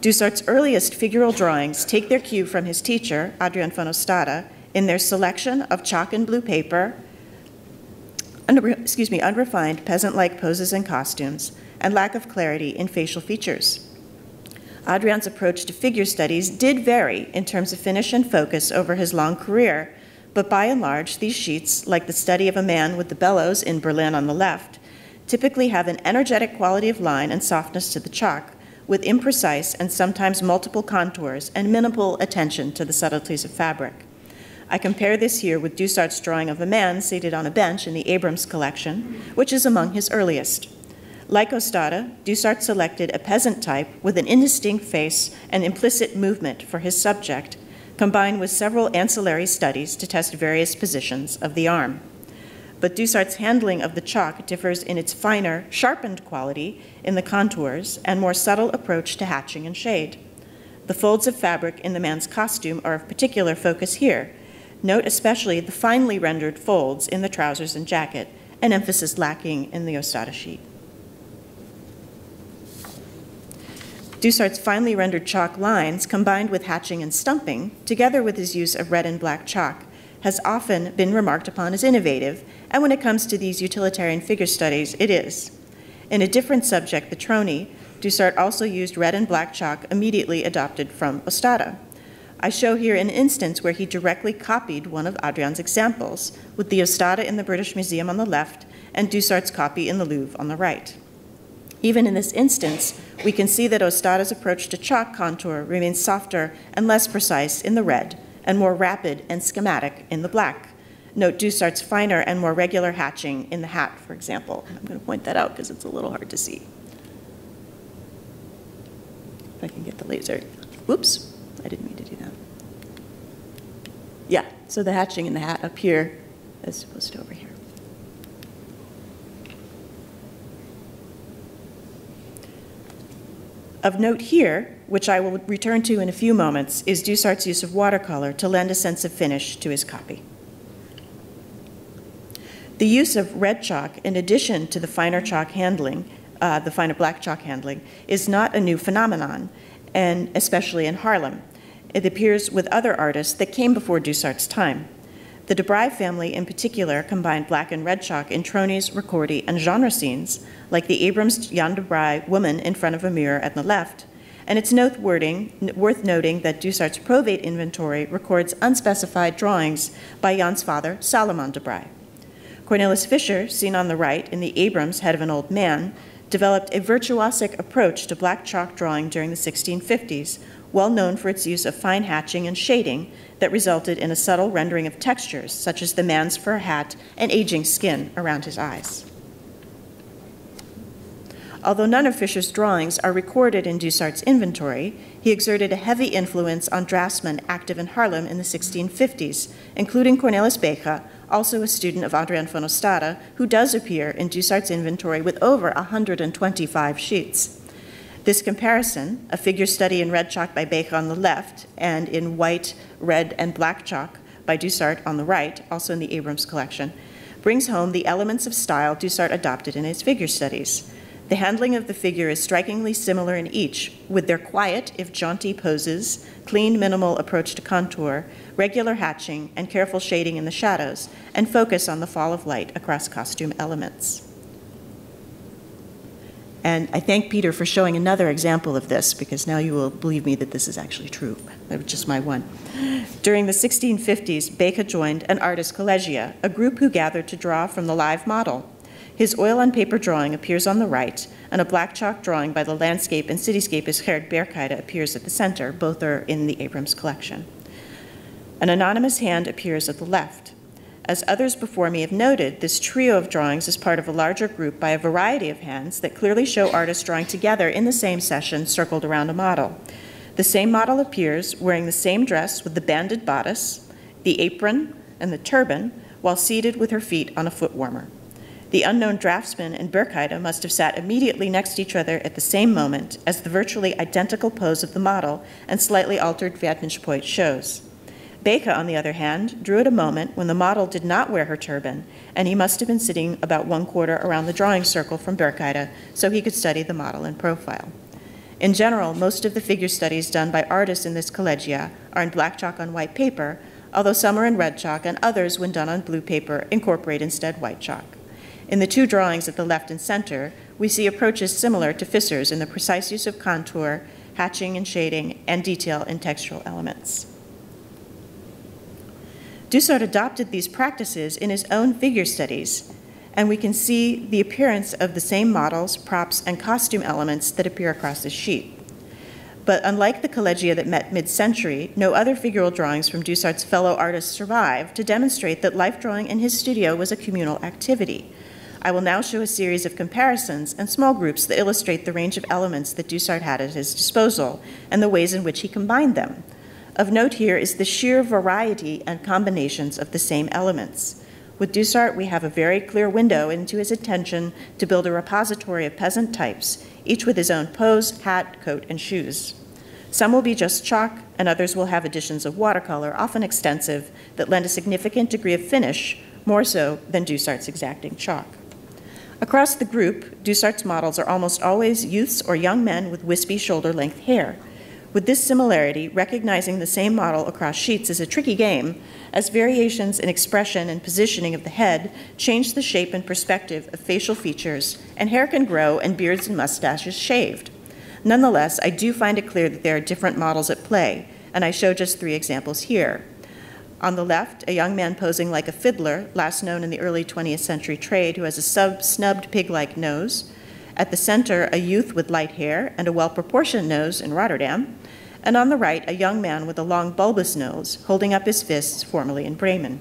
Dusart's earliest figural drawings take their cue from his teacher, Adrian von Ostade, in their selection of chalk and blue paper, unrefined peasant-like poses and costumes, and lack of clarity in facial features. Adrian's approach to figure studies did vary in terms of finish and focus over his long career, but by and large, these sheets, like the study of a man with the bellows in Berlin on the left, typically have an energetic quality of line and softness to the chalk, with imprecise and sometimes multiple contours and minimal attention to the subtleties of fabric. I compare this here with Dusart's drawing of a man seated on a bench in the Abrams Collection, which is among his earliest. Like Ostade, Dusart selected a peasant type with an indistinct face and implicit movement for his subject, combined with several ancillary studies to test various positions of the arm. But Dusart's handling of the chalk differs in its finer, sharpened quality in the contours and more subtle approach to hatching and shade. The folds of fabric in the man's costume are of particular focus here. Note especially the finely rendered folds in the trousers and jacket, an emphasis lacking in the Ostade sheet. Dusart's finely rendered chalk lines, combined with hatching and stumping, together with his use of red and black chalk, has often been remarked upon as innovative, and when it comes to these utilitarian figure studies, it is. In a different subject, the trony, Dusart also used red and black chalk immediately adopted from Ostade. I show here an instance where he directly copied one of Adrian's examples, with the Ostade in the British Museum on the left and Dusart's copy in the Louvre on the right. Even in this instance, we can see that Ostade's approach to chalk contour remains softer and less precise in the red, and more rapid and schematic in the black. Note Dusart's finer and more regular hatching in the hat, for example. I'm going to point that out because it's a little hard to see. If I can get the laser. Whoops, I didn't mean to do that. Yeah, so the hatching in the hat up here as opposed to over here. Of note here, which I will return to in a few moments, is Dusart's use of watercolor to lend a sense of finish to his copy. The use of red chalk, in addition to the finer chalk handling, the finer black chalk handling, is not a new phenomenon, and especially in Haarlem. It appears with other artists that came before Dusart's time. The de Bry family in particular combined black and red chalk in tronies, ricordi, and genre scenes, like the Abrams Jan de Bry woman in front of a mirror at the left, and it's worth noting that Dusart's probate inventory records unspecified drawings by Jan's father, Salomon de Bry. Cornelis Fischer, seen on the right in the Abrams Head of an Old Man, developed a virtuosic approach to black chalk drawing during the 1650s, well known for its use of fine hatching and shading that resulted in a subtle rendering of textures, such as the man's fur hat and aging skin around his eyes. Although none of Fischer's drawings are recorded in Dusart's inventory, he exerted a heavy influence on draftsmen active in Haarlem in the 1650s, including Cornelis Beeche, also a student of Adrian van Ostade, who does appear in Dusart's inventory with over 125 sheets. This comparison, a figure study in red chalk by Beeche on the left and in white, red, and black chalk by Dusart on the right, also in the Abrams Collection, brings home the elements of style Dusart adopted in his figure studies. The handling of the figure is strikingly similar in each, with their quiet, if jaunty poses, clean, minimal approach to contour, regular hatching, and careful shading in the shadows, and focus on the fall of light across costume elements. And I thank Peter for showing another example of this, because now you will believe me that this is actually true. That was just my one. During the 1650s, Beeche joined an artist collegia, a group who gathered to draw from the live model. His oil-on-paper drawing appears on the right, and a black chalk drawing by the landscape and cityscapist Gerrit Berkheide appears at the center. Both are in the Abrams Collection. An anonymous hand appears at the left. As others before me have noted, this trio of drawings is part of a larger group by a variety of hands that clearly show artists drawing together in the same session circled around a model. The same model appears wearing the same dress with the banded bodice, the apron, and the turban, while seated with her feet on a foot warmer. The unknown draftsman and Berkheide must have sat immediately next to each other at the same moment as the virtually identical pose of the model and slightly altered vantage point shows. Beeche, on the other hand, drew at a moment when the model did not wear her turban, and he must have been sitting about 1/4 around the drawing circle from Berkheide so he could study the model in profile. In general, most of the figure studies done by artists in this collegia are in black chalk on white paper, although some are in red chalk and others, when done on blue paper, incorporate instead white chalk. In the two drawings at the left and center, we see approaches similar to Fischer's in the precise use of contour, hatching and shading, and detail in textural elements. Dusart adopted these practices in his own figure studies, and we can see the appearance of the same models, props, and costume elements that appear across the sheet. But unlike the collegia that met mid-century, no other figural drawings from Dusart's fellow artists survive to demonstrate that life drawing in his studio was a communal activity. I will now show a series of comparisons and small groups that illustrate the range of elements that Dusart had at his disposal and the ways in which he combined them. Of note here is the sheer variety and combinations of the same elements. With Dusart, we have a very clear window into his intention to build a repository of peasant types, each with his own pose, hat, coat, and shoes. Some will be just chalk, and others will have additions of watercolor, often extensive, that lend a significant degree of finish, more so than Dusart's exacting chalk. Across the group, Dusart's models are almost always youths or young men with wispy shoulder-length hair. With this similarity, recognizing the same model across sheets is a tricky game, as variations in expression and positioning of the head change the shape and perspective of facial features, and hair can grow and beards and mustaches shaved. Nonetheless, I do find it clear that there are different models at play, and I show just 3 examples here. On the left, a young man posing like a fiddler, last known in the early 20th century trade, who has a snubbed pig-like nose. At the center, a youth with light hair and a well-proportioned nose in Rotterdam. And on the right, a young man with a long bulbous nose, holding up his fists, formerly in Bremen.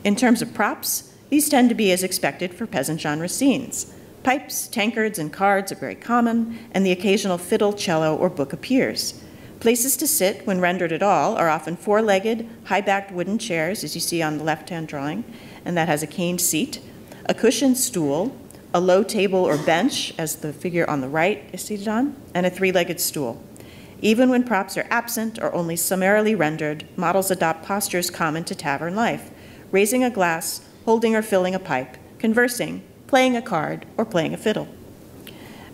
In terms of props, these tend to be as expected for peasant genre scenes. Pipes, tankards, and cards are very common, and the occasional fiddle, cello, or book appears. Places to sit, when rendered at all, are often 4-legged, high-backed wooden chairs, as you see on the left-hand drawing, and that has a caned seat, a cushioned stool, a low table or bench, as the figure on the right is seated on, and a 3-legged stool. Even when props are absent or only summarily rendered, models adopt postures common to tavern life, raising a glass, holding or filling a pipe, conversing, playing a card, or playing a fiddle.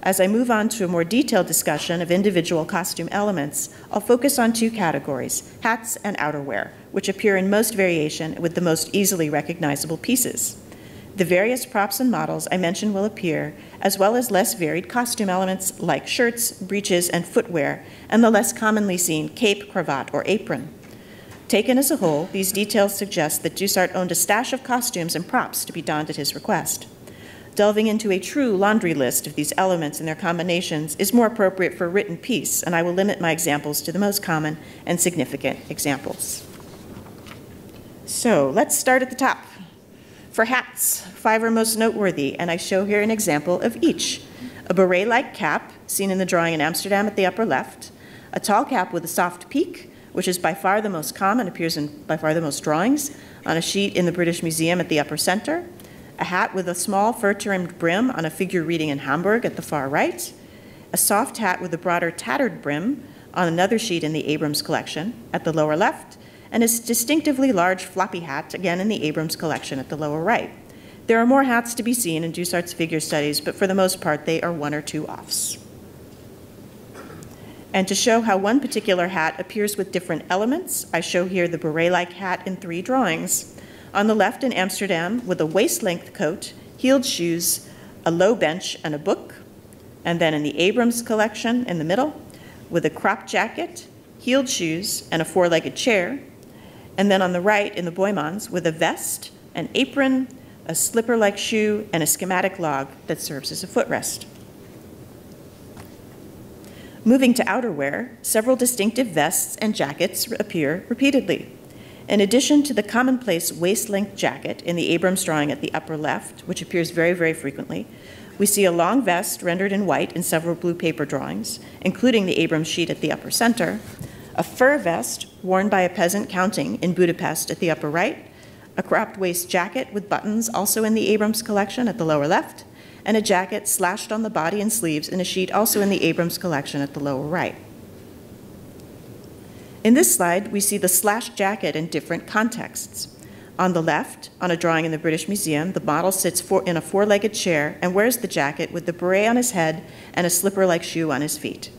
As I move on to a more detailed discussion of individual costume elements, I'll focus on 2 categories, hats and outerwear, which appear in most variation with the most easily recognizable pieces. The various props and models I mentioned will appear, as well as less varied costume elements like shirts, breeches, and footwear, and the less commonly seen cape, cravat, or apron. Taken as a whole, these details suggest that Dusart owned a stash of costumes and props to be donned at his request. Delving into a true laundry list of these elements and their combinations is more appropriate for a written piece, and I will limit my examples to the most common and significant examples. So let's start at the top. For hats, 5 are most noteworthy, and I show here an example of each. A beret-like cap, seen in the drawing in Amsterdam at the upper left, a tall cap with a soft peak, which is by far the most common, appears in by far the most drawings, on a sheet in the British Museum at the upper center, a hat with a small fur-trimmed brim on a figure reading in Hamburg at the far right, a soft hat with a broader tattered brim on another sheet in the Abrams Collection at the lower left, and a distinctively large floppy hat, again in the Abrams Collection at the lower right. There are more hats to be seen in Dusart's figure studies, but for the most part, they are 1 or 2 offs. And to show how one particular hat appears with different elements, I show here the beret-like hat in 3 drawings. On the left in Amsterdam, with a waist-length coat, heeled shoes, a low bench, and a book. And then in the Abrams Collection in the middle, with a crop jacket, heeled shoes, and a 4-legged chair. And then on the right in the Boymans, with a vest, an apron, a slipper-like shoe, and a schematic log that serves as a footrest. Moving to outerwear, several distinctive vests and jackets appear repeatedly. In addition to the commonplace waist-length jacket in the Abrams drawing at the upper left, which appears very, very frequently, we see a long vest rendered in white in several blue paper drawings, including the Abrams sheet at the upper center, a fur vest worn by a peasant counting in Budapest at the upper right, a cropped waist jacket with buttons also in the Abrams Collection at the lower left, and a jacket slashed on the body and sleeves in a sheet also in the Abrams Collection at the lower right. In this slide, we see the slashed jacket in different contexts. On the left, on a drawing in the British Museum, the model sits in a 4-legged chair and wears the jacket with the beret on his head and a slipper-like shoe on his feet.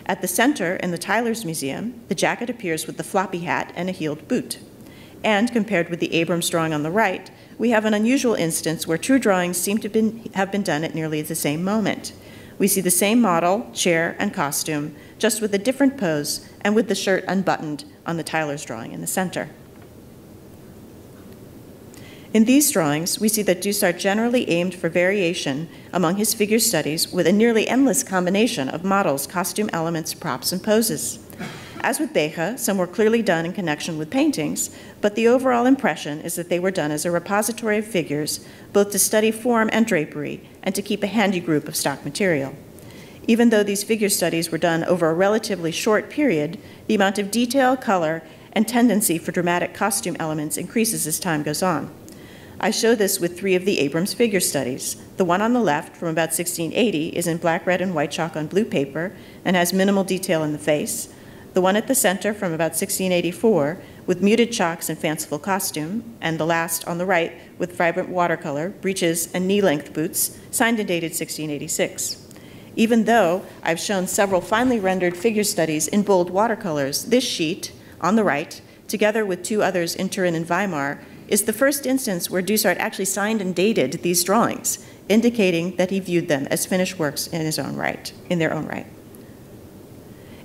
At the center, in the Tyler's Museum, the jacket appears with the floppy hat and a heeled boot. And compared with the Abrams drawing on the right, we have an unusual instance where 2 drawings seem to have been done at nearly the same moment. We see the same model, chair, and costume, just with a different pose and with the shirt unbuttoned on the Tyler's drawing in the center. In these drawings, we see that Dusart generally aimed for variation among his figure studies with a nearly endless combination of models, costume elements, props, and poses. As with Beja, some were clearly done in connection with paintings, but the overall impression is that they were done as a repository of figures, both to study form and drapery, and to keep a handy group of stock material. Even though these figure studies were done over a relatively short period, the amount of detail, color, and tendency for dramatic costume elements increases as time goes on. I show this with 3 of the Abrams figure studies. The one on the left, from about 1680, is in black, red, and white chalk on blue paper and has minimal detail in the face. The one at the center, from about 1684, with muted chalks and fanciful costume, and the last on the right with vibrant watercolor, breeches, and knee-length boots, signed and dated 1686. Even though I've shown several finely rendered figure studies in bold watercolors, this sheet, on the right, together with 2 others in Turin and Weimar, is the first instance where Dusart actually signed and dated these drawings, indicating that he viewed them as finished works in their own right.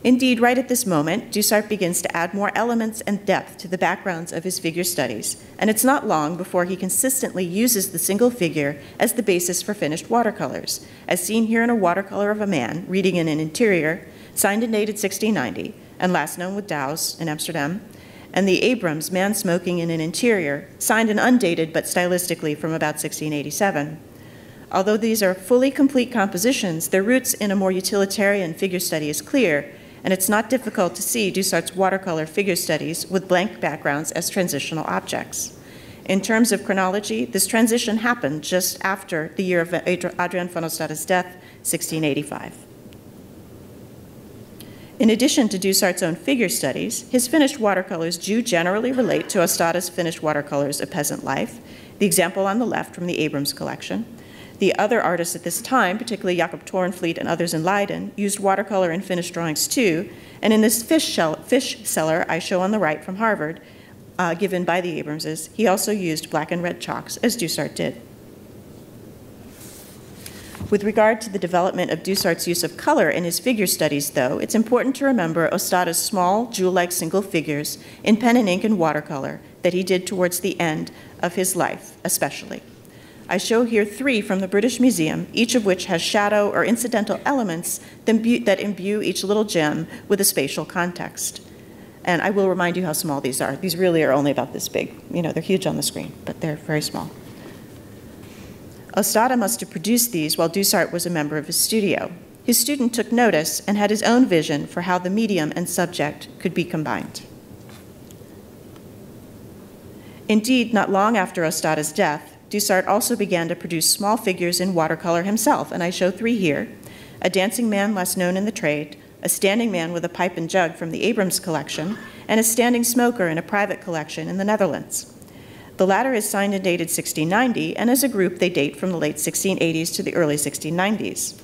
Indeed, right at this moment, Dusart begins to add more elements and depth to the backgrounds of his figure studies, and it's not long before he consistently uses the single figure as the basis for finished watercolors, as seen here in a watercolor of a man reading in an interior, signed and dated 1690, and last known with Douws in Amsterdam, and the Abrams man smoking in an interior, signed and undated but stylistically from about 1687. Although these are fully complete compositions, their roots in a more utilitarian figure study is clear, and it's not difficult to see Dusart's watercolor figure studies with blank backgrounds as transitional objects. In terms of chronology, this transition happened just after the year of Adriaan van Ostada's death, 1685. In addition to Dusart's own figure studies, his finished watercolors do generally relate to Ostada's finished watercolors of peasant life, the example on the left from the Abrams Collection. The other artists at this time, particularly Jacob Toornvliet and others in Leiden, used watercolor in finished drawings too, and in this fish cellar I show on the right from Harvard, given by the Abramses, he also used black and red chalks, as Dusart did. With regard to the development of Dusart's use of color in his figure studies, though, it's important to remember Ostada's small, jewel-like single figures in pen and ink and watercolor that he did towards the end of his life, especially. I show here 3 from the British Museum, each of which has shadow or incidental elements that imbue each little gem with a spatial context. And I will remind you how small these are. These really are only about this big. You know, they're huge on the screen, but they're very small. Ostada must have produced these while Dusart was a member of his studio. His student took notice and had his own vision for how the medium and subject could be combined. Indeed, not long after Ostada's death, Dusart also began to produce small figures in watercolor himself, and I show 3 here: a dancing man less known in the trade, a standing man with a pipe and jug from the Abrams Collection, and a standing smoker in a private collection in the Netherlands. The latter is signed and dated 1690, and as a group they date from the late 1680s to the early 1690s.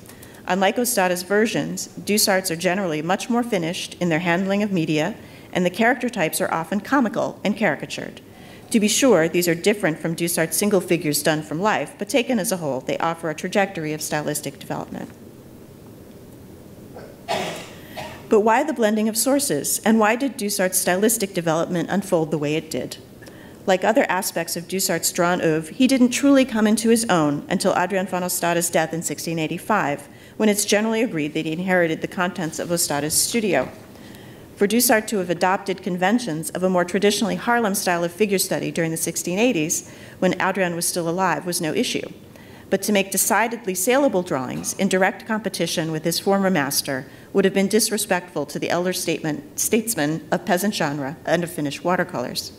Unlike Ostada's versions, Dusart's are generally much more finished in their handling of media, and the character types are often comical and caricatured. To be sure, these are different from Dusart's single figures done from life, but taken as a whole, they offer a trajectory of stylistic development. But why the blending of sources, and why did Dusart's stylistic development unfold the way it did? Like other aspects of Dusart's drawn oeuvre, he didn't truly come into his own until Adriaan van Ostada's death in 1685, when it's generally agreed that he inherited the contents of Ostada's studio. For Dusart to have adopted conventions of a more traditionally Haarlem style of figure study during the 1680s, when Adriaan was still alive, was no issue. But to make decidedly saleable drawings in direct competition with his former master would have been disrespectful to the elder statesmen of peasant genre and of finished watercolors.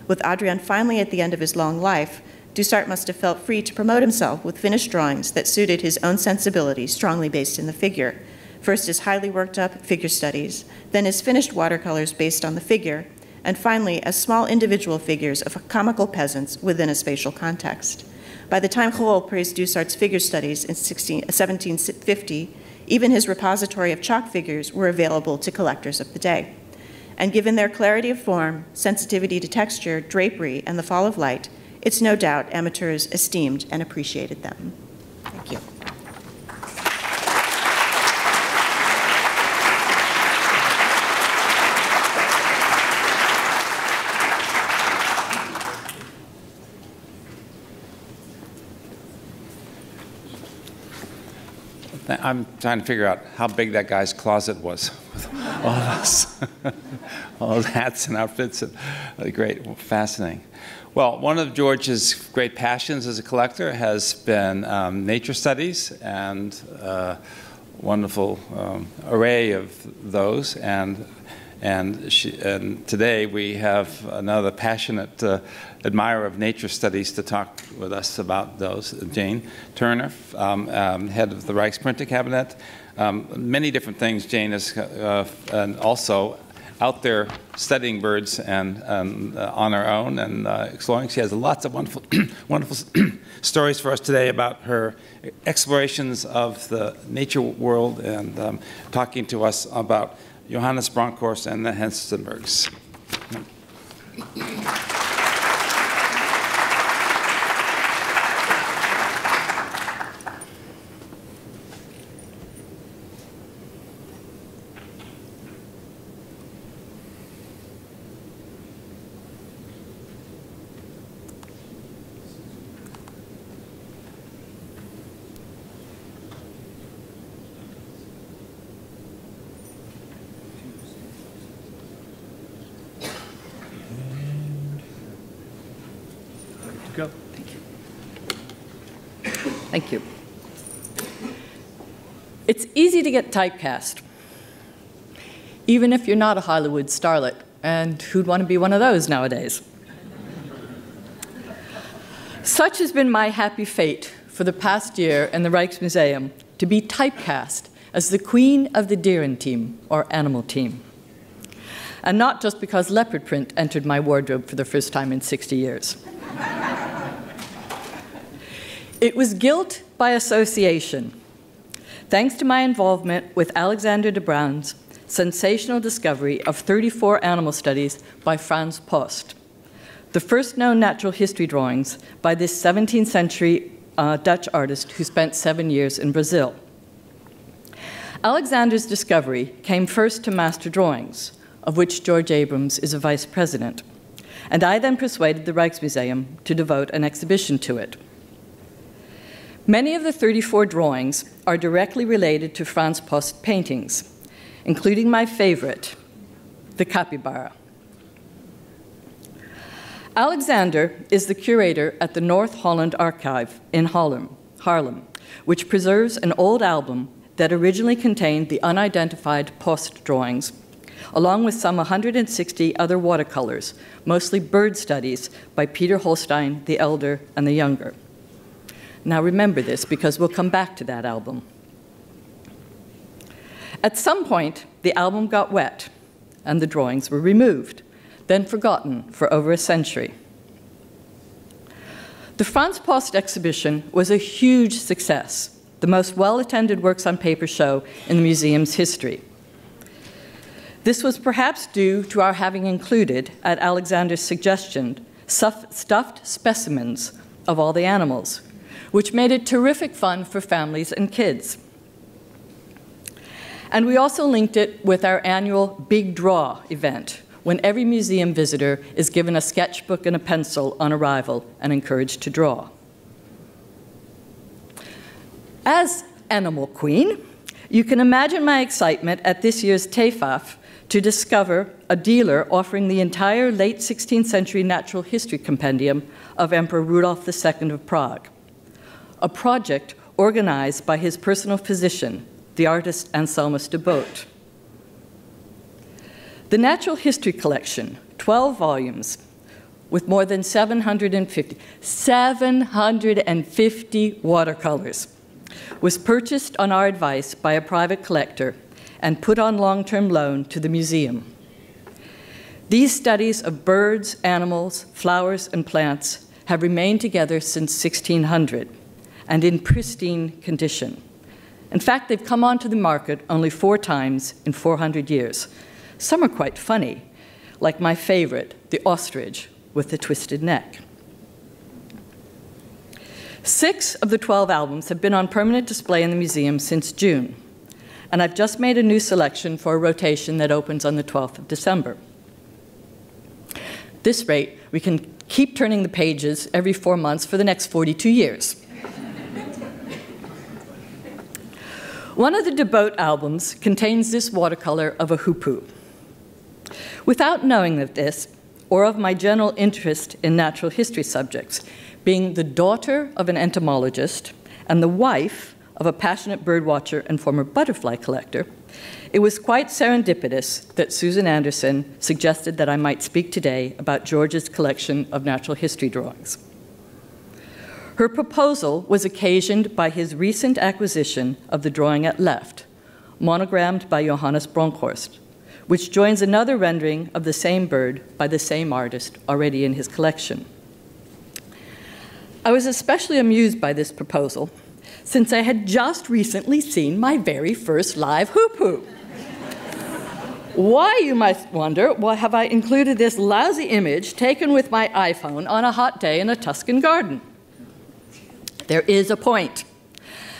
With Adriaan finally at the end of his long life, Dusart must have felt free to promote himself with finished drawings that suited his own sensibility, strongly based in the figure. First his highly worked up figure studies, then his finished watercolors based on the figure, and finally as small individual figures of comical peasants within a spatial context. By the time Gool praised Dusart's figure studies in 1750, even his repository of chalk figures were available to collectors of the day. And given their clarity of form, sensitivity to texture, drapery, and the fall of light, it's no doubt amateurs esteemed and appreciated them. Thank you. I'm trying to figure out how big that guy's closet was with all of us. All those hats and outfits. And, great, fascinating. Well, one of George's great passions as a collector has been nature studies, and wonderful array of those. And today we have another passionate admirer of nature studies to talk with us about those, Jane Turner, head of the Reichsprinting Cabinet. Many different things Jane is, and also out there studying birds and on her own and exploring. She has lots of wonderful, wonderful stories for us today about her explorations of the nature world, and talking to us about Johannes Bronkhorst and the Henstenbergs. Go. Thank you. It's easy to get typecast, even if you're not a Hollywood starlet, and who'd want to be one of those nowadays? Such has been my happy fate for the past year in the Rijksmuseum, to be typecast as the queen of the Dieren team, or animal team. And not just because leopard print entered my wardrobe for the first time in 60 years. It was guilt by association, thanks to my involvement with Alexander de Bruyn's sensational discovery of 34 animal studies by Frans Post, the first known natural history drawings by this 17th century Dutch artist who spent 7 years in Brazil. Alexander's discovery came first to master drawings, of which George Abrams is a vice president, and I then persuaded the Rijksmuseum to devote an exhibition to it. Many of the 34 drawings are directly related to Frans Post paintings, including my favorite, the capybara. Alexander is the curator at the North Holland Archive in Haarlem, which preserves an old album that originally contained the unidentified Post drawings, along with some 160 other watercolors, mostly bird studies by Peter Holstein the Elder and the Younger. Now remember this, because we'll come back to that album. At some point, the album got wet, and the drawings were removed, then forgotten for over a century. The Frans Post exhibition was a huge success, the most well-attended works on paper show in the museum's history. This was perhaps due to our having included, at Alexander's suggestion, stuffed specimens of all the animals, which made it terrific fun for families and kids. And we also linked it with our annual Big Draw event, when every museum visitor is given a sketchbook and a pencil on arrival and encouraged to draw. As Animal Queen, you can imagine my excitement at this year's TEFAF to discover a dealer offering the entire late 16th century natural history compendium of Emperor Rudolf II of Prague, a project organized by his personal physician, the artist Anselmus de Boot. The Natural History Collection, 12 volumes, with more than 750 watercolors, was purchased on our advice by a private collector and put on long-term loan to the museum. These studies of birds, animals, flowers, and plants have remained together since 1600 and in pristine condition. In fact, they've come onto the market only 4 times in 400 years. Some are quite funny, like my favorite, the ostrich with the twisted neck. 6 of the 12 albums have been on permanent display in the museum since June, and I've just made a new selection for a rotation that opens on the 12th of December. At this rate, we can keep turning the pages every 4 months for the next 42 years. One of the debut albums contains this watercolor of a hoopoe. Without knowing of this, or of my general interest in natural history subjects, being the daughter of an entomologist and the wife of a passionate birdwatcher and former butterfly collector, it was quite serendipitous that Susan Anderson suggested that I might speak today about George's collection of natural history drawings. Her proposal was occasioned by his recent acquisition of the drawing at left, monogrammed by Johannes Bronkhorst, which joins another rendering of the same bird by the same artist already in his collection. I was especially amused by this proposal since I had just recently seen my very first live hoopoe. Why, you might wonder, why have I included this lousy image taken with my iPhone on a hot day in a Tuscan garden? There is a point.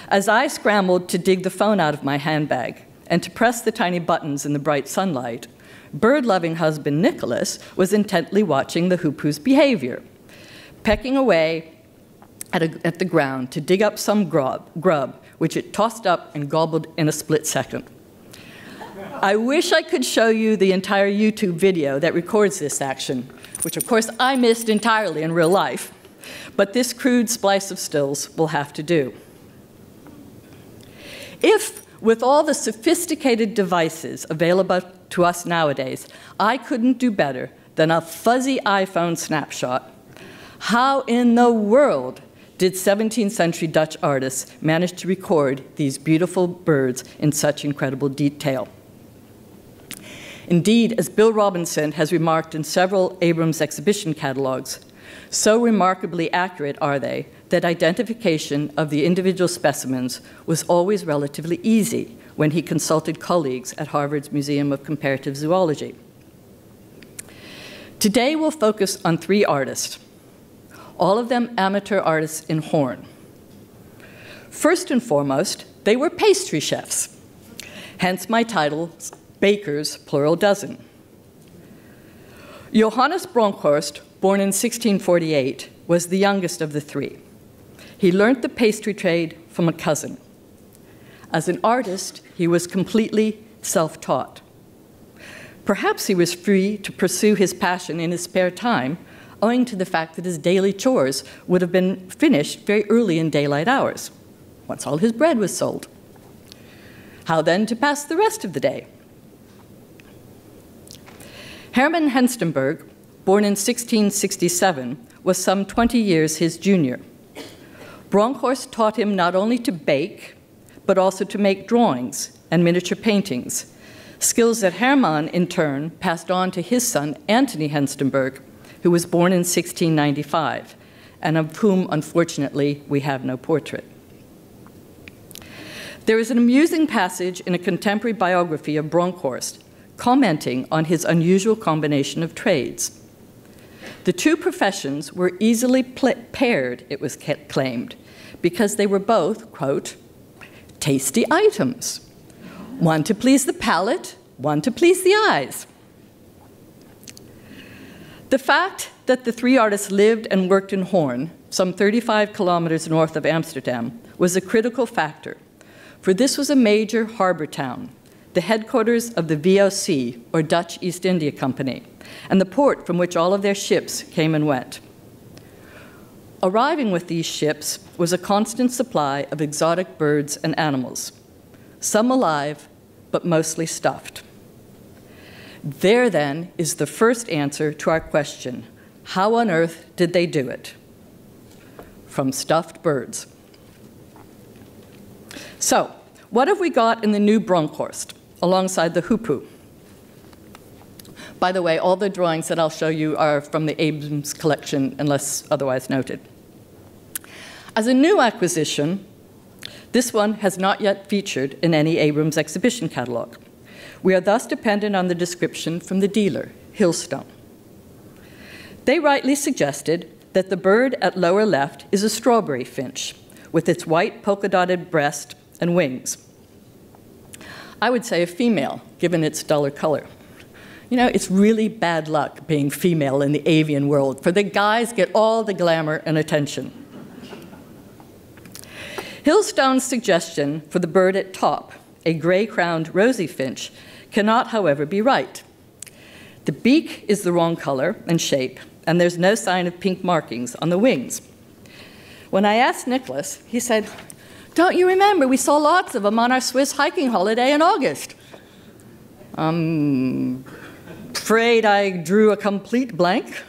As I scrambled to dig the phone out of my handbag and to press the tiny buttons in the bright sunlight, bird-loving husband Nicholas was intently watching the hoopoe's behavior, pecking away at the ground to dig up some grub, which it tossed up and gobbled in a split second. I wish I could show you the entire YouTube video that records this action, which of course I missed entirely in real life, but this crude splice of stills will have to do. If, with all the sophisticated devices available to us nowadays, I couldn't do better than a fuzzy iPhone snapshot, how in the world did 17th century Dutch artists manage to record these beautiful birds in such incredible detail? Indeed, as Bill Robinson has remarked in several Abrams exhibition catalogs, so remarkably accurate are they that identification of the individual specimens was always relatively easy when he consulted colleagues at Harvard's Museum of Comparative Zoology. Today we'll focus on 3 artists, all of them amateur artists in horn. First and foremost, they were pastry chefs, hence my title, Bakers, plural dozen. Johannes Bronkhorst, born in 1648, was the youngest of the 3. He learned the pastry trade from a cousin. As an artist, he was completely self-taught. Perhaps he was free to pursue his passion in his spare time, owing to the fact that his daily chores would have been finished very early in daylight hours, once all his bread was sold. How then to pass the rest of the day? Hermann Henstenberg, born in 1667, was some 20 years his junior. Bronkhorst taught him not only to bake, but also to make drawings and miniature paintings, skills that Hermann, in turn, passed on to his son, Antony Henstenberg, who was born in 1695, and of whom, unfortunately, we have no portrait. There is an amusing passage in a contemporary biography of Bronkhorst commenting on his unusual combination of trades. The 2 professions were easily paired, it was claimed, because they were both, quote, tasty items, one to please the palate, one to please the eyes. The fact that the 3 artists lived and worked in Hoorn, some 35 kilometers north of Amsterdam, was a critical factor, for this was a major harbor town, the headquarters of the VOC, or Dutch East India Company, and the port from which all of their ships came and went. Arriving with these ships was a constant supply of exotic birds and animals, some alive, but mostly stuffed. There, then, is the first answer to our question, how on earth did they do it? From stuffed birds. So, what have we got in the new Bronkhorst, alongside the hoopoe? By the way, all the drawings that I'll show you are from the Abrams Collection, unless otherwise noted. As a new acquisition, this one has not yet featured in any Abrams exhibition catalog. We are thus dependent on the description from the dealer, Hillstone. They rightly suggested that the bird at lower left is a strawberry finch, with its white polka-dotted breast and wings. I would say a female, given its duller color. You know, it's really bad luck being female in the avian world, for the guys get all the glamour and attention. Hillstone's suggestion for the bird at top, a gray-crowned rosy finch, cannot, however, be right. The beak is the wrong color and shape, and there's no sign of pink markings on the wings. When I asked Nicholas, he said, "Don't you remember we saw lots of them on our Swiss hiking holiday in August?" Afraid I drew a complete blank.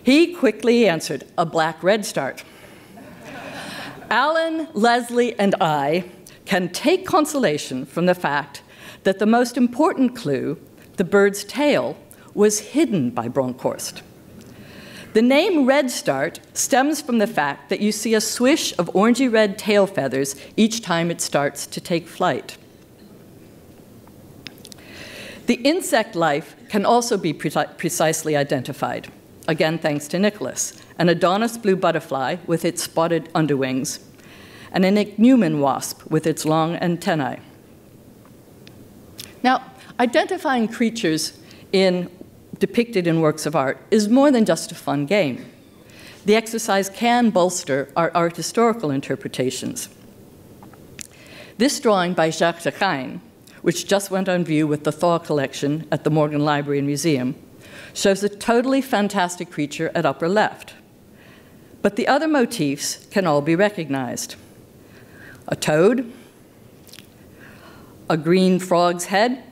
He quickly answered, "A black redstart." Alan, Leslie, and I can take consolation from the fact that the most important clue, the bird's tail, was hidden by Bronkhorst. The name redstart stems from the fact that you see a swish of orangey-red tail feathers each time it starts to take flight. The insect life can also be precisely identified, again thanks to Nicholas, an Adonis blue butterfly with its spotted underwings, and an ichneumon wasp with its long antennae. Now, identifying creatures depicted in works of art is more than just a fun game. The exercise can bolster our art historical interpretations. This drawing by Jacques Decaine, which just went on view with the Thaw collection at the Morgan Library and Museum, shows a totally fantastic creature at upper left. But the other motifs can all be recognized. A toad, a green frog's head,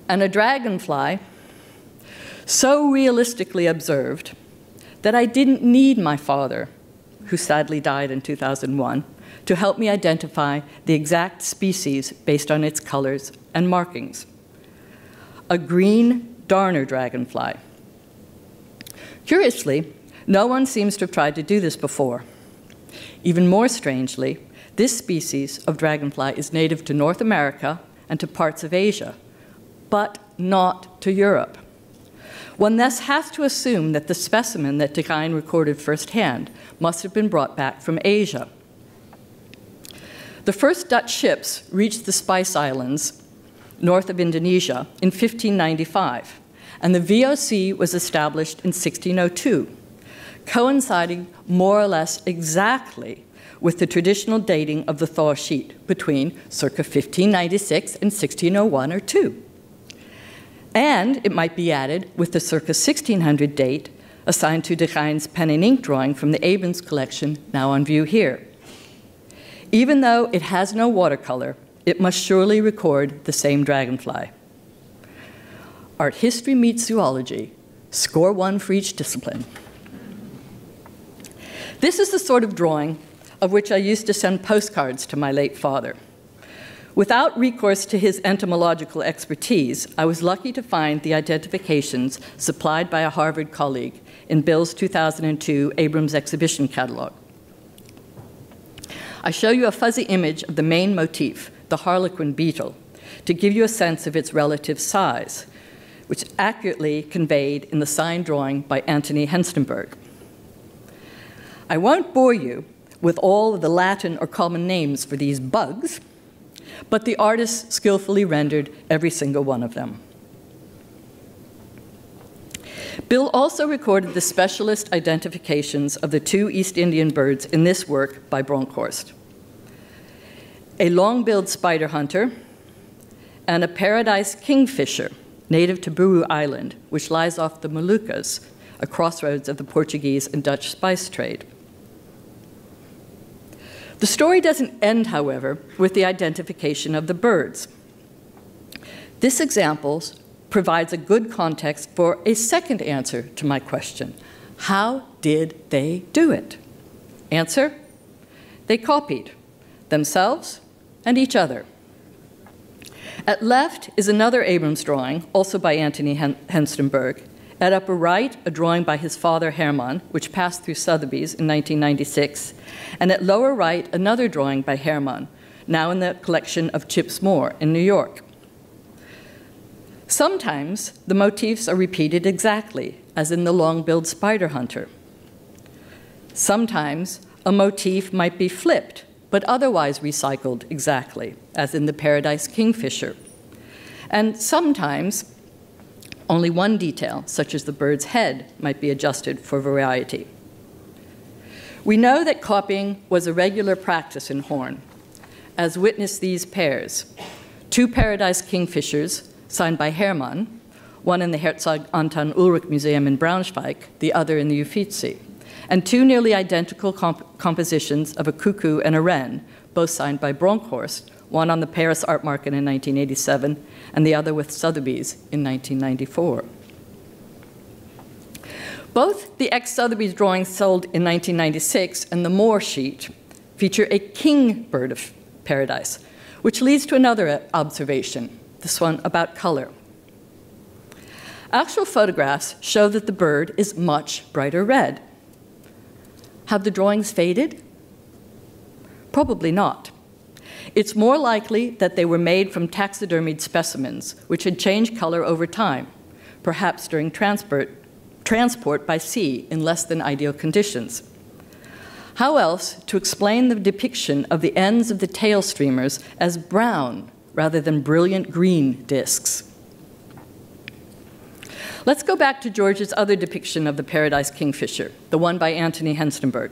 and a dragonfly so realistically observed that I didn't need my father, who sadly died in 2001, to help me identify the exact species based on its colors and markings. A green darner dragonfly. Curiously, no one seems to have tried to do this before. Even more strangely, this species of dragonfly is native to North America and to parts of Asia, but not to Europe. One thus has to assume that the specimen that Decaine recorded firsthand must have been brought back from Asia. The first Dutch ships reached the Spice Islands north of Indonesia in 1595, and the VOC was established in 1602, coinciding more or less exactly with the traditional dating of the thaw sheet between circa 1596 and 1601 or 2. And it might be added with the circa 1600 date assigned to Decaine's pen and ink drawing from the Abrams Collection, now on view here. Even though it has no watercolor, it must surely record the same dragonfly. Art history meets zoology. Score 1 for each discipline. This is the sort of drawing of which I used to send postcards to my late father. Without recourse to his entomological expertise, I was lucky to find the identifications supplied by a Harvard colleague in Bill's 2002 Abrams exhibition catalog. I show you a fuzzy image of the main motif, the harlequin beetle, to give you a sense of its relative size, which is accurately conveyed in the signed drawing by Anthony Henstenberg. I won't bore you with all of the Latin or common names for these bugs, but the artist skillfully rendered every single one of them. Bill also recorded the specialist identifications of the 2 East Indian birds in this work by Bronkhorst: a long-billed spider hunter and a paradise kingfisher, native to Buru Island, which lies off the Moluccas, a crossroads of the Portuguese and Dutch spice trade. The story doesn't end, however, with the identification of the birds. This example provides a good context for a second answer to my question: how did they do it? Answer: they copied themselves and each other. At left is another Abrams drawing, also by Anthony Henstenberg. At upper right, a drawing by his father Hermann, which passed through Sotheby's in 1996. And at lower right, another drawing by Hermann, now in the collection of Chips Moore in New York. Sometimes the motifs are repeated exactly, as in the long-billed spider hunter. Sometimes a motif might be flipped, but otherwise recycled exactly, as in the paradise kingfisher. And sometimes only one detail, such as the bird's head, might be adjusted for variety. We know that copying was a regular practice in Horn, as witness these pairs. 2 Paradise Kingfishers, signed by Hermann, one in the Herzog Anton Ulrich Museum in Braunschweig, the other in the Uffizi, and 2 nearly identical compositions of a cuckoo and a wren, both signed by Bronkhorst, one on the Paris Art Market in 1987, and the other with Sotheby's in 1994. Both the ex-Sotheby's drawings sold in 1996 and the Moore sheet feature a king bird of paradise, which leads to another observation, this one about color. Actual photographs show that the bird is much brighter red. Have the drawings faded? Probably not. It's more likely that they were made from taxidermied specimens, which had changed color over time, perhaps during transport by sea in less than ideal conditions. How else to explain the depiction of the ends of the tail streamers as brown rather than brilliant green discs? Let's go back to George's other depiction of the Paradise Kingfisher, the one by Antony Henstenberg.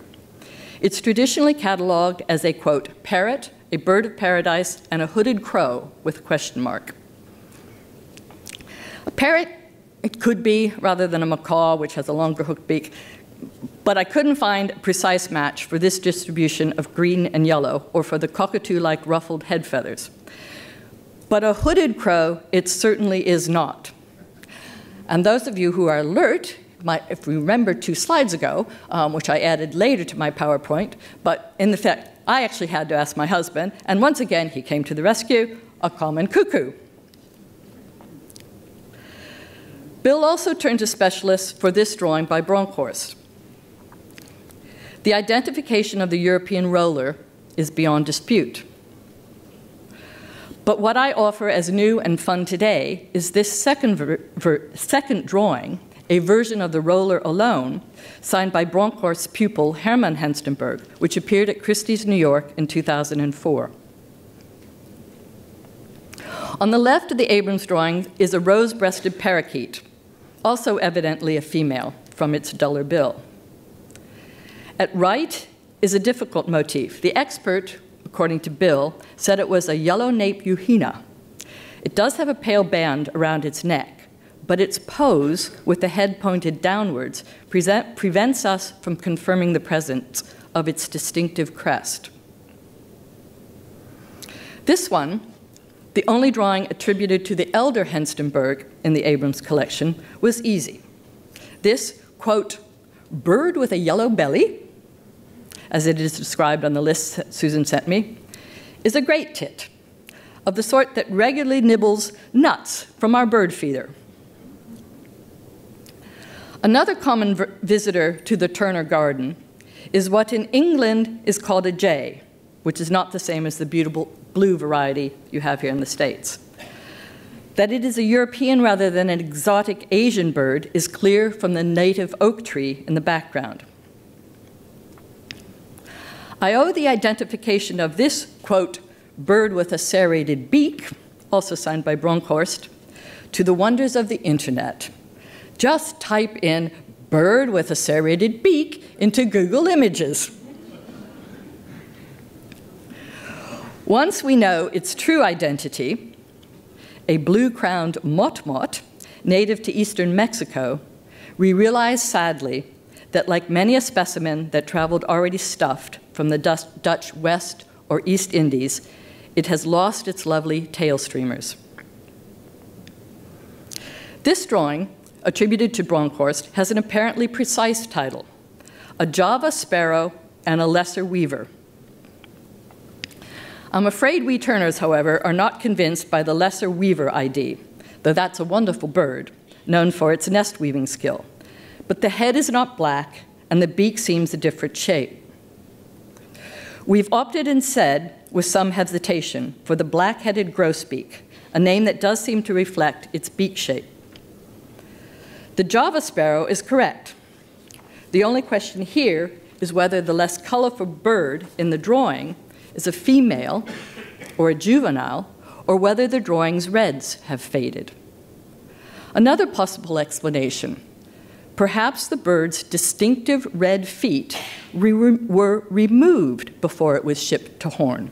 It's traditionally cataloged as a, quote, parrot, a bird of paradise, and a hooded crow with a question mark. A parrot, it could be, rather than a macaw, which has a longer hooked beak, but I couldn't find a precise match for this distribution of green and yellow, or for the cockatoo-like ruffled head feathers. But a hooded crow, it certainly is not. And those of you who are alert, if we remember 2 slides ago, which I added later to my PowerPoint, but in effect, I actually had to ask my husband, and once again, he came to the rescue, a common cuckoo. Bill also turned to specialists for this drawing by Bronkhorst. The identification of the European roller is beyond dispute. But what I offer as new and fun today is this second drawing, a version of the roller alone, signed by Bronkhorst's pupil Hermann Henstenberg, which appeared at Christie's New York in 2004. On the left of the Abrams drawing is a rose-breasted parakeet, also evidently a female from its duller bill. At right is a difficult motif. The expert, according to Bill, said it was a yellow nape euhina. It does have a pale band around its neck, but its pose, with the head pointed downwards, prevents us from confirming the presence of its distinctive crest. This one, the only drawing attributed to the elder Henstenberg in the Abrams collection, was easy. This, quote, bird with a yellow belly, as it is described on the list Susan sent me, is a great tit, of the sort that regularly nibbles nuts from our bird feeder. Another common visitor to the Turner Garden is what in England is called a jay, which is not the same as the beautiful blue variety you have here in the States. That it is a European rather than an exotic Asian bird is clear from the native oak tree in the background. I owe the identification of this, quote, bird with a serrated beak, also signed by Bronkhorst, to the wonders of the internet. Just type in bird with a serrated beak into Google Images. Once we know its true identity, a blue-crowned motmot, native to eastern Mexico, we realize sadly that like many a specimen that traveled already stuffed from the Dutch West or East Indies, it has lost its lovely tail streamers. This drawing, attributed to Bronkhorst, has an apparently precise title, A Java Sparrow and a Lesser Weaver. I'm afraid we Turners, however, are not convinced by the Lesser Weaver ID, though that's a wonderful bird, known for its nest weaving skill. But the head is not black, and the beak seems a different shape. We've opted instead, with some hesitation, for the black-headed grosbeak, a name that does seem to reflect its beak shape. The Java sparrow is correct. The only question here is whether the less colorful bird in the drawing is a female or a juvenile, or whether the drawing's reds have faded. Another possible explanation, perhaps the bird's distinctive red feet were removed before it was shipped to Horn.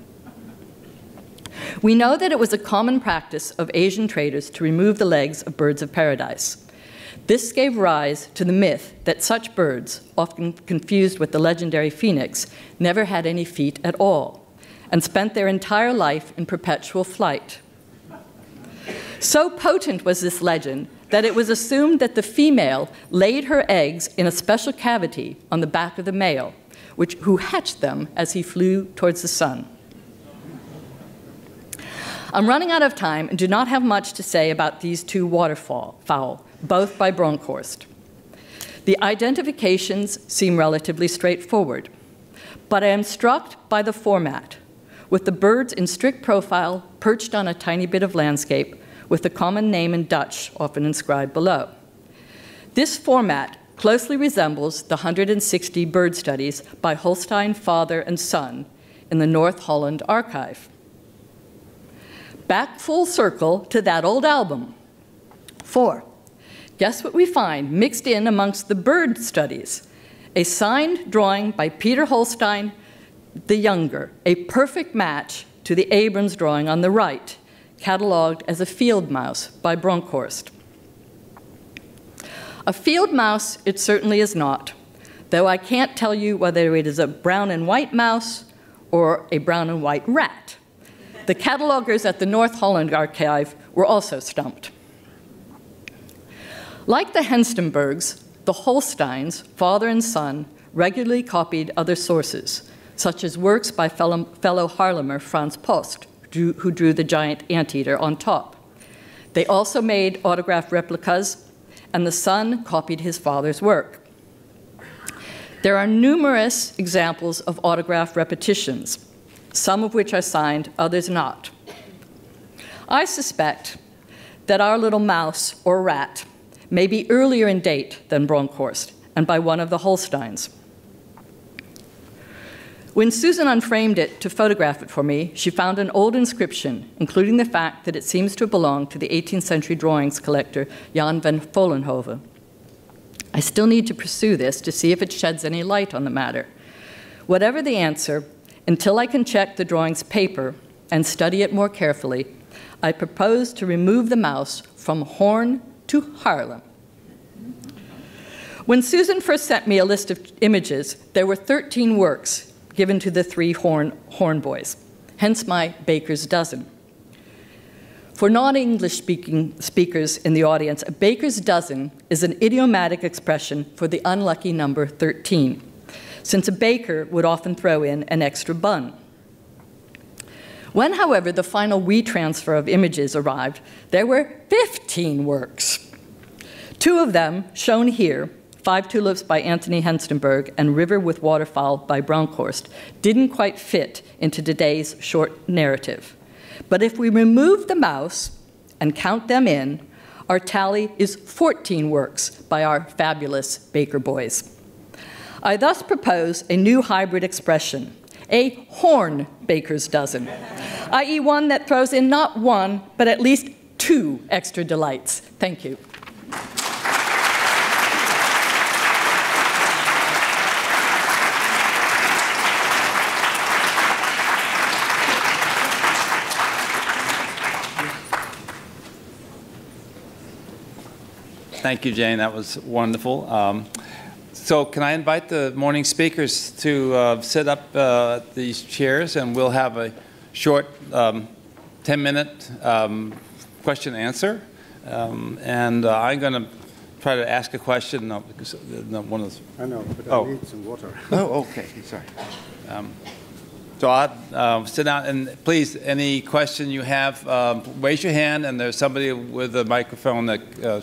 We know that it was a common practice of Asian traders to remove the legs of birds of paradise. This gave rise to the myth that such birds, often confused with the legendary phoenix, never had any feet at all and spent their entire life in perpetual flight. So potent was this legend that it was assumed that the female laid her eggs in a special cavity on the back of the male, who hatched them as he flew towards the sun. I'm running out of time and do not have much to say about these two waterfowl, both by Bronkhorst. The identifications seem relatively straightforward, but I am struck by the format, with the birds in strict profile perched on a tiny bit of landscape with the common name in Dutch often inscribed below. This format closely resembles the 160 bird studies by Holstein, father, and son in the North Holland archive. Back full circle to that old album. 4. Guess what we find mixed in amongst the bird studies? A signed drawing by Peter Holstein the Younger, a perfect match to the Abrams drawing on the right, catalogued as a field mouse by Bronkhorst. A field mouse it certainly is not, though I can't tell you whether it is a brown and white mouse or a brown and white rat. The catalogers at the North Holland archive were also stumped. Like the Henstenbergs, the Holsteins, father and son, regularly copied other sources, such as works by fellow Haarlemmer Frans Post, who drew the giant anteater on top. They also made autograph replicas, and the son copied his father's work. There are numerous examples of autograph repetitions, some of which are signed, others not. I suspect that our little mouse or rat may be earlier in date than Bronkhorst, and by one of the Holsteins. When Susan unframed it to photograph it for me, she found an old inscription, including the fact that it seems to belong to the 18th century drawings collector Jan van Vollenhove. I still need to pursue this to see if it sheds any light on the matter. Whatever the answer, until I can check the drawing's paper and study it more carefully, I propose to remove the mouse from Horn to Haarlem. When Susan first sent me a list of images, there were 13 works given to the three horn boys, hence my baker's dozen. For non-English speakers in the audience, a baker's dozen is an idiomatic expression for the unlucky number 13, since a baker would often throw in an extra bun. When, however, the final WeTransfer of images arrived, there were 15 works. 2 of them, shown here, 5 Tulips by Anthony Henstenberg and River with Waterfowl by Bronkhorst, didn't quite fit into today's short narrative. But if we remove the mouse and count them in, our tally is 14 works by our fabulous baker boys. I thus propose a new hybrid expression, a horn baker's dozen, i.e. one that throws in not 1, but at least 2 extra delights. Thank you. Thank you, Jane. That was wonderful. So can I invite the morning speakers to sit up at these chairs, and we'll have a short 10-minute question and answer. And I'm going to try to ask a question. No, because one of those. I know, but I need some water. Oh, okay. Sorry. So I'll sit down, and please, any question you have, raise your hand, and there's somebody with a microphone that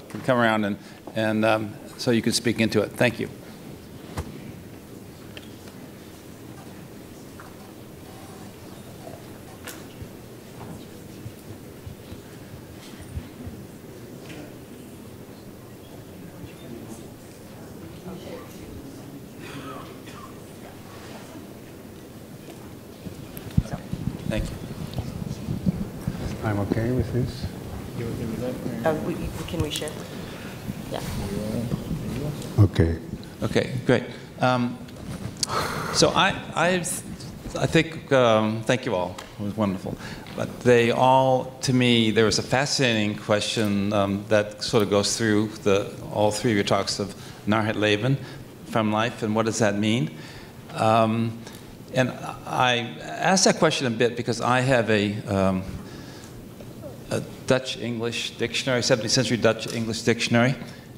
can come around and so you can speak into it. Thank you. Thank you. I'm okay with this. Can we shift? Yeah. Okay. Okay, great. So I think, thank you all, it was wonderful. But they all, to me, there was a fascinating question that sort of goes through all three of your talks of Narhet-Leven, from life, and what does that mean? And I asked that question a bit because I have a Dutch-English dictionary, 17th century Dutch-English dictionary,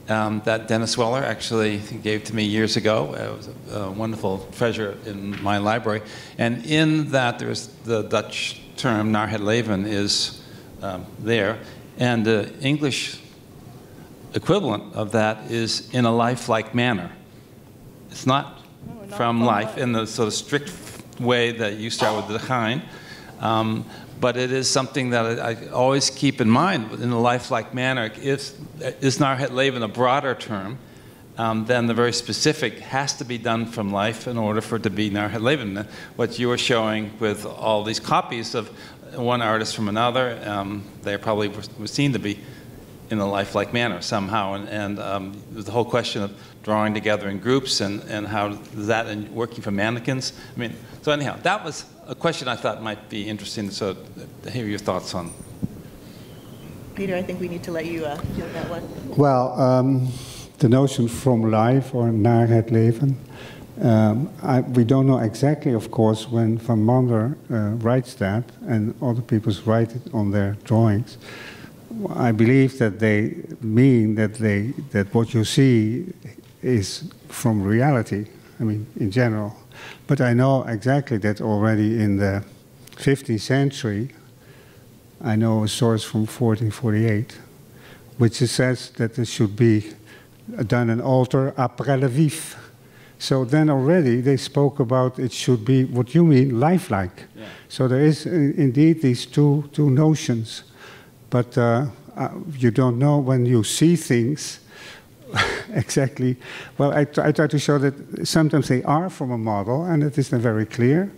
that Dennis Weller actually gave to me years ago. It was a wonderful treasure in my library. And in that, there's the Dutch term, Narhet-Leven, is there. And the English equivalent of that is in a lifelike manner. It's not from life in the sort of strict way that you start with the Gein. But it is something that I always keep in mind in a lifelike manner. Is Narhet-Leven a broader term, then the very specific has to be done from life in order for it to be Narhet-Leven. What you were showing with all these copies of one artist from another, they probably were seen to be in a lifelike manner somehow. And the whole question of drawing together in groups and how that and working for mannequins. I mean, so anyhow, that was a question I thought might be interesting to hear your thoughts on. Peter, I think we need to let you field that one. Well, the notion from life or Narhet-Leven, we don't know exactly, of course, when Van Mander writes that and other people write it on their drawings. I believe that they mean that what you see is from reality, I mean, in general. But I know exactly that already in the 15th century, I know a source from 1448, which says that there should be done an altar après le vif. So then already they spoke about it should be what you mean, lifelike. Yeah. So there is indeed these two notions. But you don't know when you see things exactly. Well, I try to show that sometimes they are from a model, and it is very clear.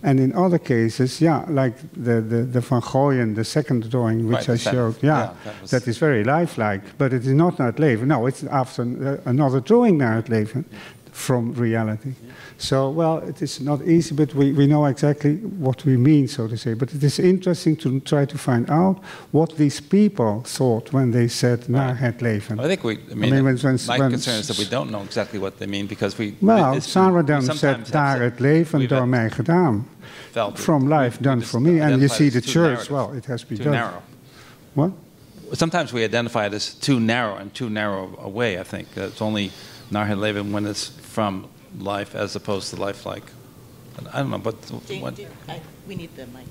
And in other cases, yeah, like the Van Gooyen, the second drawing which I showed, that is very lifelike, but it is not Narhet-Leven. No, it's after another drawing Narhet-Leven from reality. Yeah. So, well, it is not easy, but we know exactly what we mean, so to say. But it is interesting to try to find out what these people thought when they said Narhet-Leven. I think my concern is that we don't know exactly what they mean because we... Well, Saradam said Narhet-Leven door mij gedaan. From life done for me. And you see the church, well, it has been done. Too narrow. What? Sometimes we identify it as too narrow and too narrow a way, I think. It's only Narhet-Leven when it's from life as opposed to lifelike. I don't know, but we need the mic.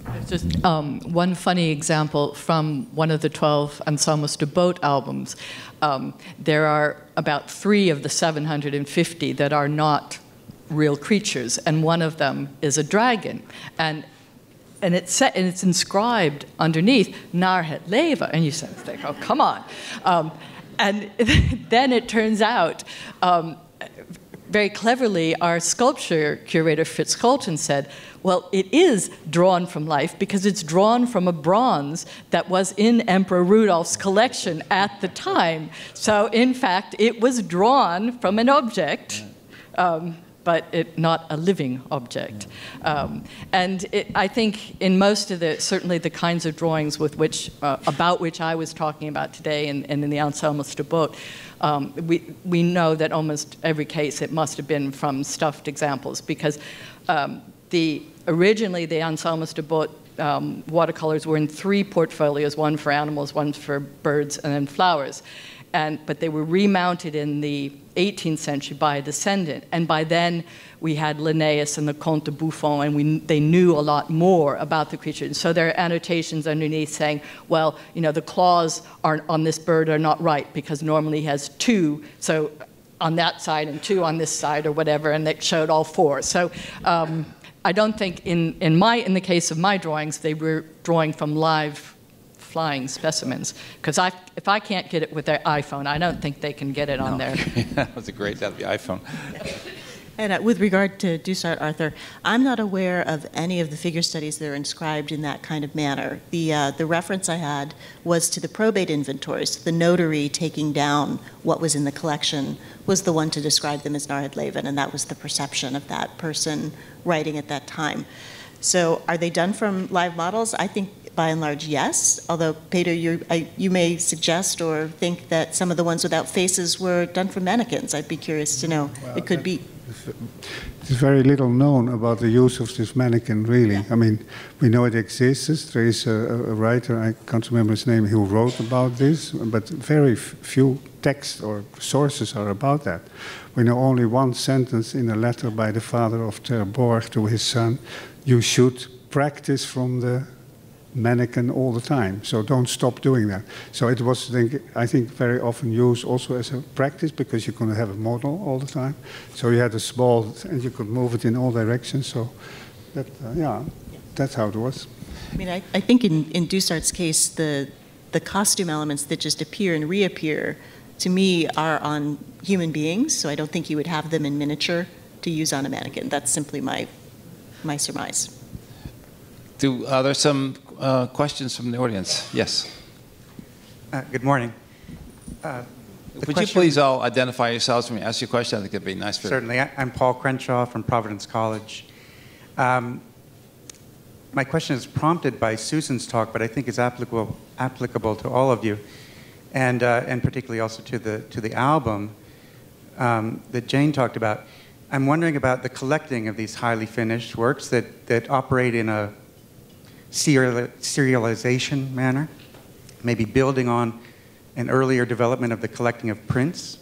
There's just one funny example from one of the 12 Anselmus de Boot albums. There are about 3 of the 750 that are not real creatures, and one of them is a dragon. And it's inscribed underneath Narhet-Leven, and you think, oh, come on. And then it turns out, very cleverly, our sculpture curator, Fritz Colton, said, well, it is drawn from life because it's drawn from a bronze that was in Emperor Rudolph's collection at the time. So, in fact, it was drawn from an object, but not a living object. And I think in most of certainly the kinds of drawings with about which I was talking about today and in the Anselmus de Boot, we know that almost every case it must have been from stuffed examples because originally the Anselmus de Boot watercolors were in 3 portfolios, one for animals, one for birds, and then flowers. But they were remounted in the 18th century by a descendant. And by then, we had Linnaeus and the Comte de Buffon, and they knew a lot more about the creature. And so there are annotations underneath saying, well, you know, the claws on this bird are not right because normally he has 2, so on that side and 2 on this side or whatever, and they showed all 4. So I don't think in the case of my drawings, they were drawing from live flying specimens, because if I can't get it with their iPhone, I don't think they can get it on there. That was that'd be iPhone. And with regard to Dusart, Arthur, I'm not aware of any of the figure studies that are inscribed in that kind of manner. The reference I had was to the probate inventories. The notary taking down what was in the collection was the one to describe them as Narhed Levin, and that was the perception of that person writing at that time. So are they done from live models? I think by and large, yes. Although, Peter, you may suggest or think that some of the ones without faces were done from mannequins. I'd be curious to know. Well, it could be. There's very little known about the use of this mannequin, really. Yeah. I mean, we know it exists. There is a writer, I can't remember his name, who wrote about this, but very few texts or sources are about that. We know only one sentence in a letter by the father of Ter Borch to his son: you should practice from the mannequin all the time, so don't stop doing that. So it was, I think, very often used also as a practice because you couldn't have a model all the time. So you had a small, and you could move it in all directions. So that, yeah, that's how it was. I mean, I think in Dusart's case, the costume elements that just appear and reappear, to me, are on human beings. So I don't think you would have them in miniature to use on a mannequin. That's simply my surmise. Are there some questions from the audience? Yes. Good morning. Would you please all identify yourselves when you ask your question? I think it'd be nice for you. Certainly. I'm Paul Crenshaw from Providence College. My question is prompted by Susan's talk, but I think is applicable to all of you, and particularly also to the album that Jane talked about. I'm wondering about the collecting of these highly finished works that operate in a serialization manner, maybe building on an earlier development of the collecting of prints,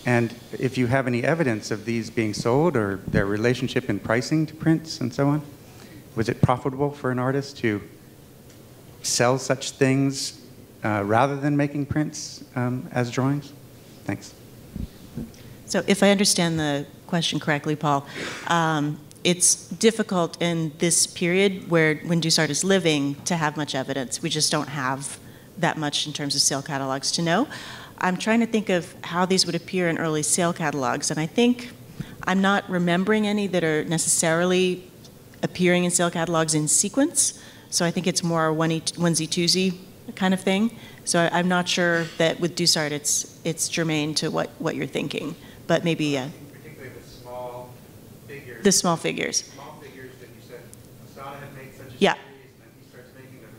and if you have any evidence of these being sold or their relationship in pricing to prints and so on. Was it profitable for an artist to sell such things rather than making prints as drawings? Thanks. So if I understand the question correctly, Paul, it's difficult in this period when Dusart is living to have much evidence. We just don't have that much in terms of sale catalogs to know. I'm trying to think of how these would appear in early sale catalogs, and I think I'm not remembering any that are necessarily appearing in sale catalogs in sequence. So I think it's more onesie-twosie kind of thing. So I'm not sure that with Dusart it's germane to what you're thinking, but maybe particularly the small figures. The small figures. Small figures that you said Masada had made such a yeah. series, and then he starts making them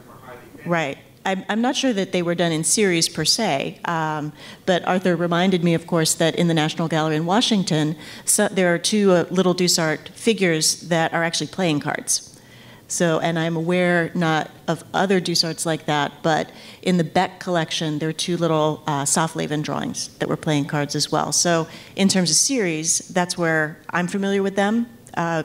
more highly finished. Right. I'm not sure that they were done in series per se, but Arthur reminded me, of course, that in the National Gallery in Washington, there are two little Dusart figures that are actually playing cards. So, and I'm aware not of other Dusarts like that, but in the Beck collection, there are two little Safleben drawings that were playing cards as well. So in terms of series, that's where I'm familiar with them,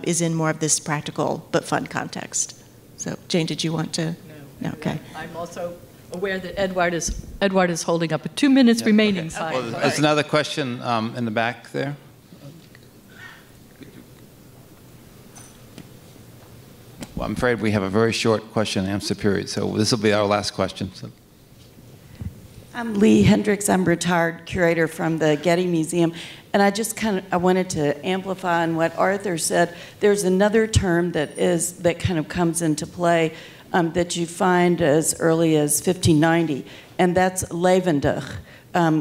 is in more of this practical but fun context. So Jane, did you want to? No. Okay. I'm also aware that Edward is holding up a 2 minutes remaining sign. Well, there's another question in the back there. Well, I'm afraid we have a very short question and answer period, so this will be our last question. So. I'm Lee Hendricks. I'm retired curator from the Getty Museum, and I wanted to amplify on what Arthur said. There's another term that kind of comes into play that you find as early as 1590, and that's levendig,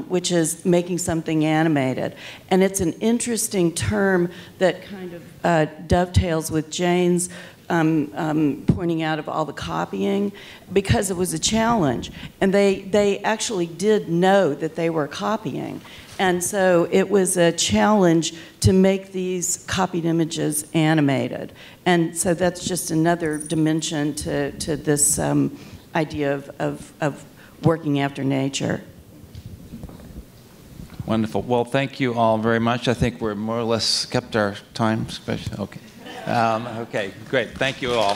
which is making something animated. And it's an interesting term that kind of dovetails with Jane's pointing out of all the copying, because it was a challenge. And they actually did know that they were copying. And so it was a challenge to make these copied images animated. And so that's just another dimension to this idea of working after nature. Wonderful. Well, thank you all very much. I think we're more or less kept our time. Okay. Okay, great. Thank you all.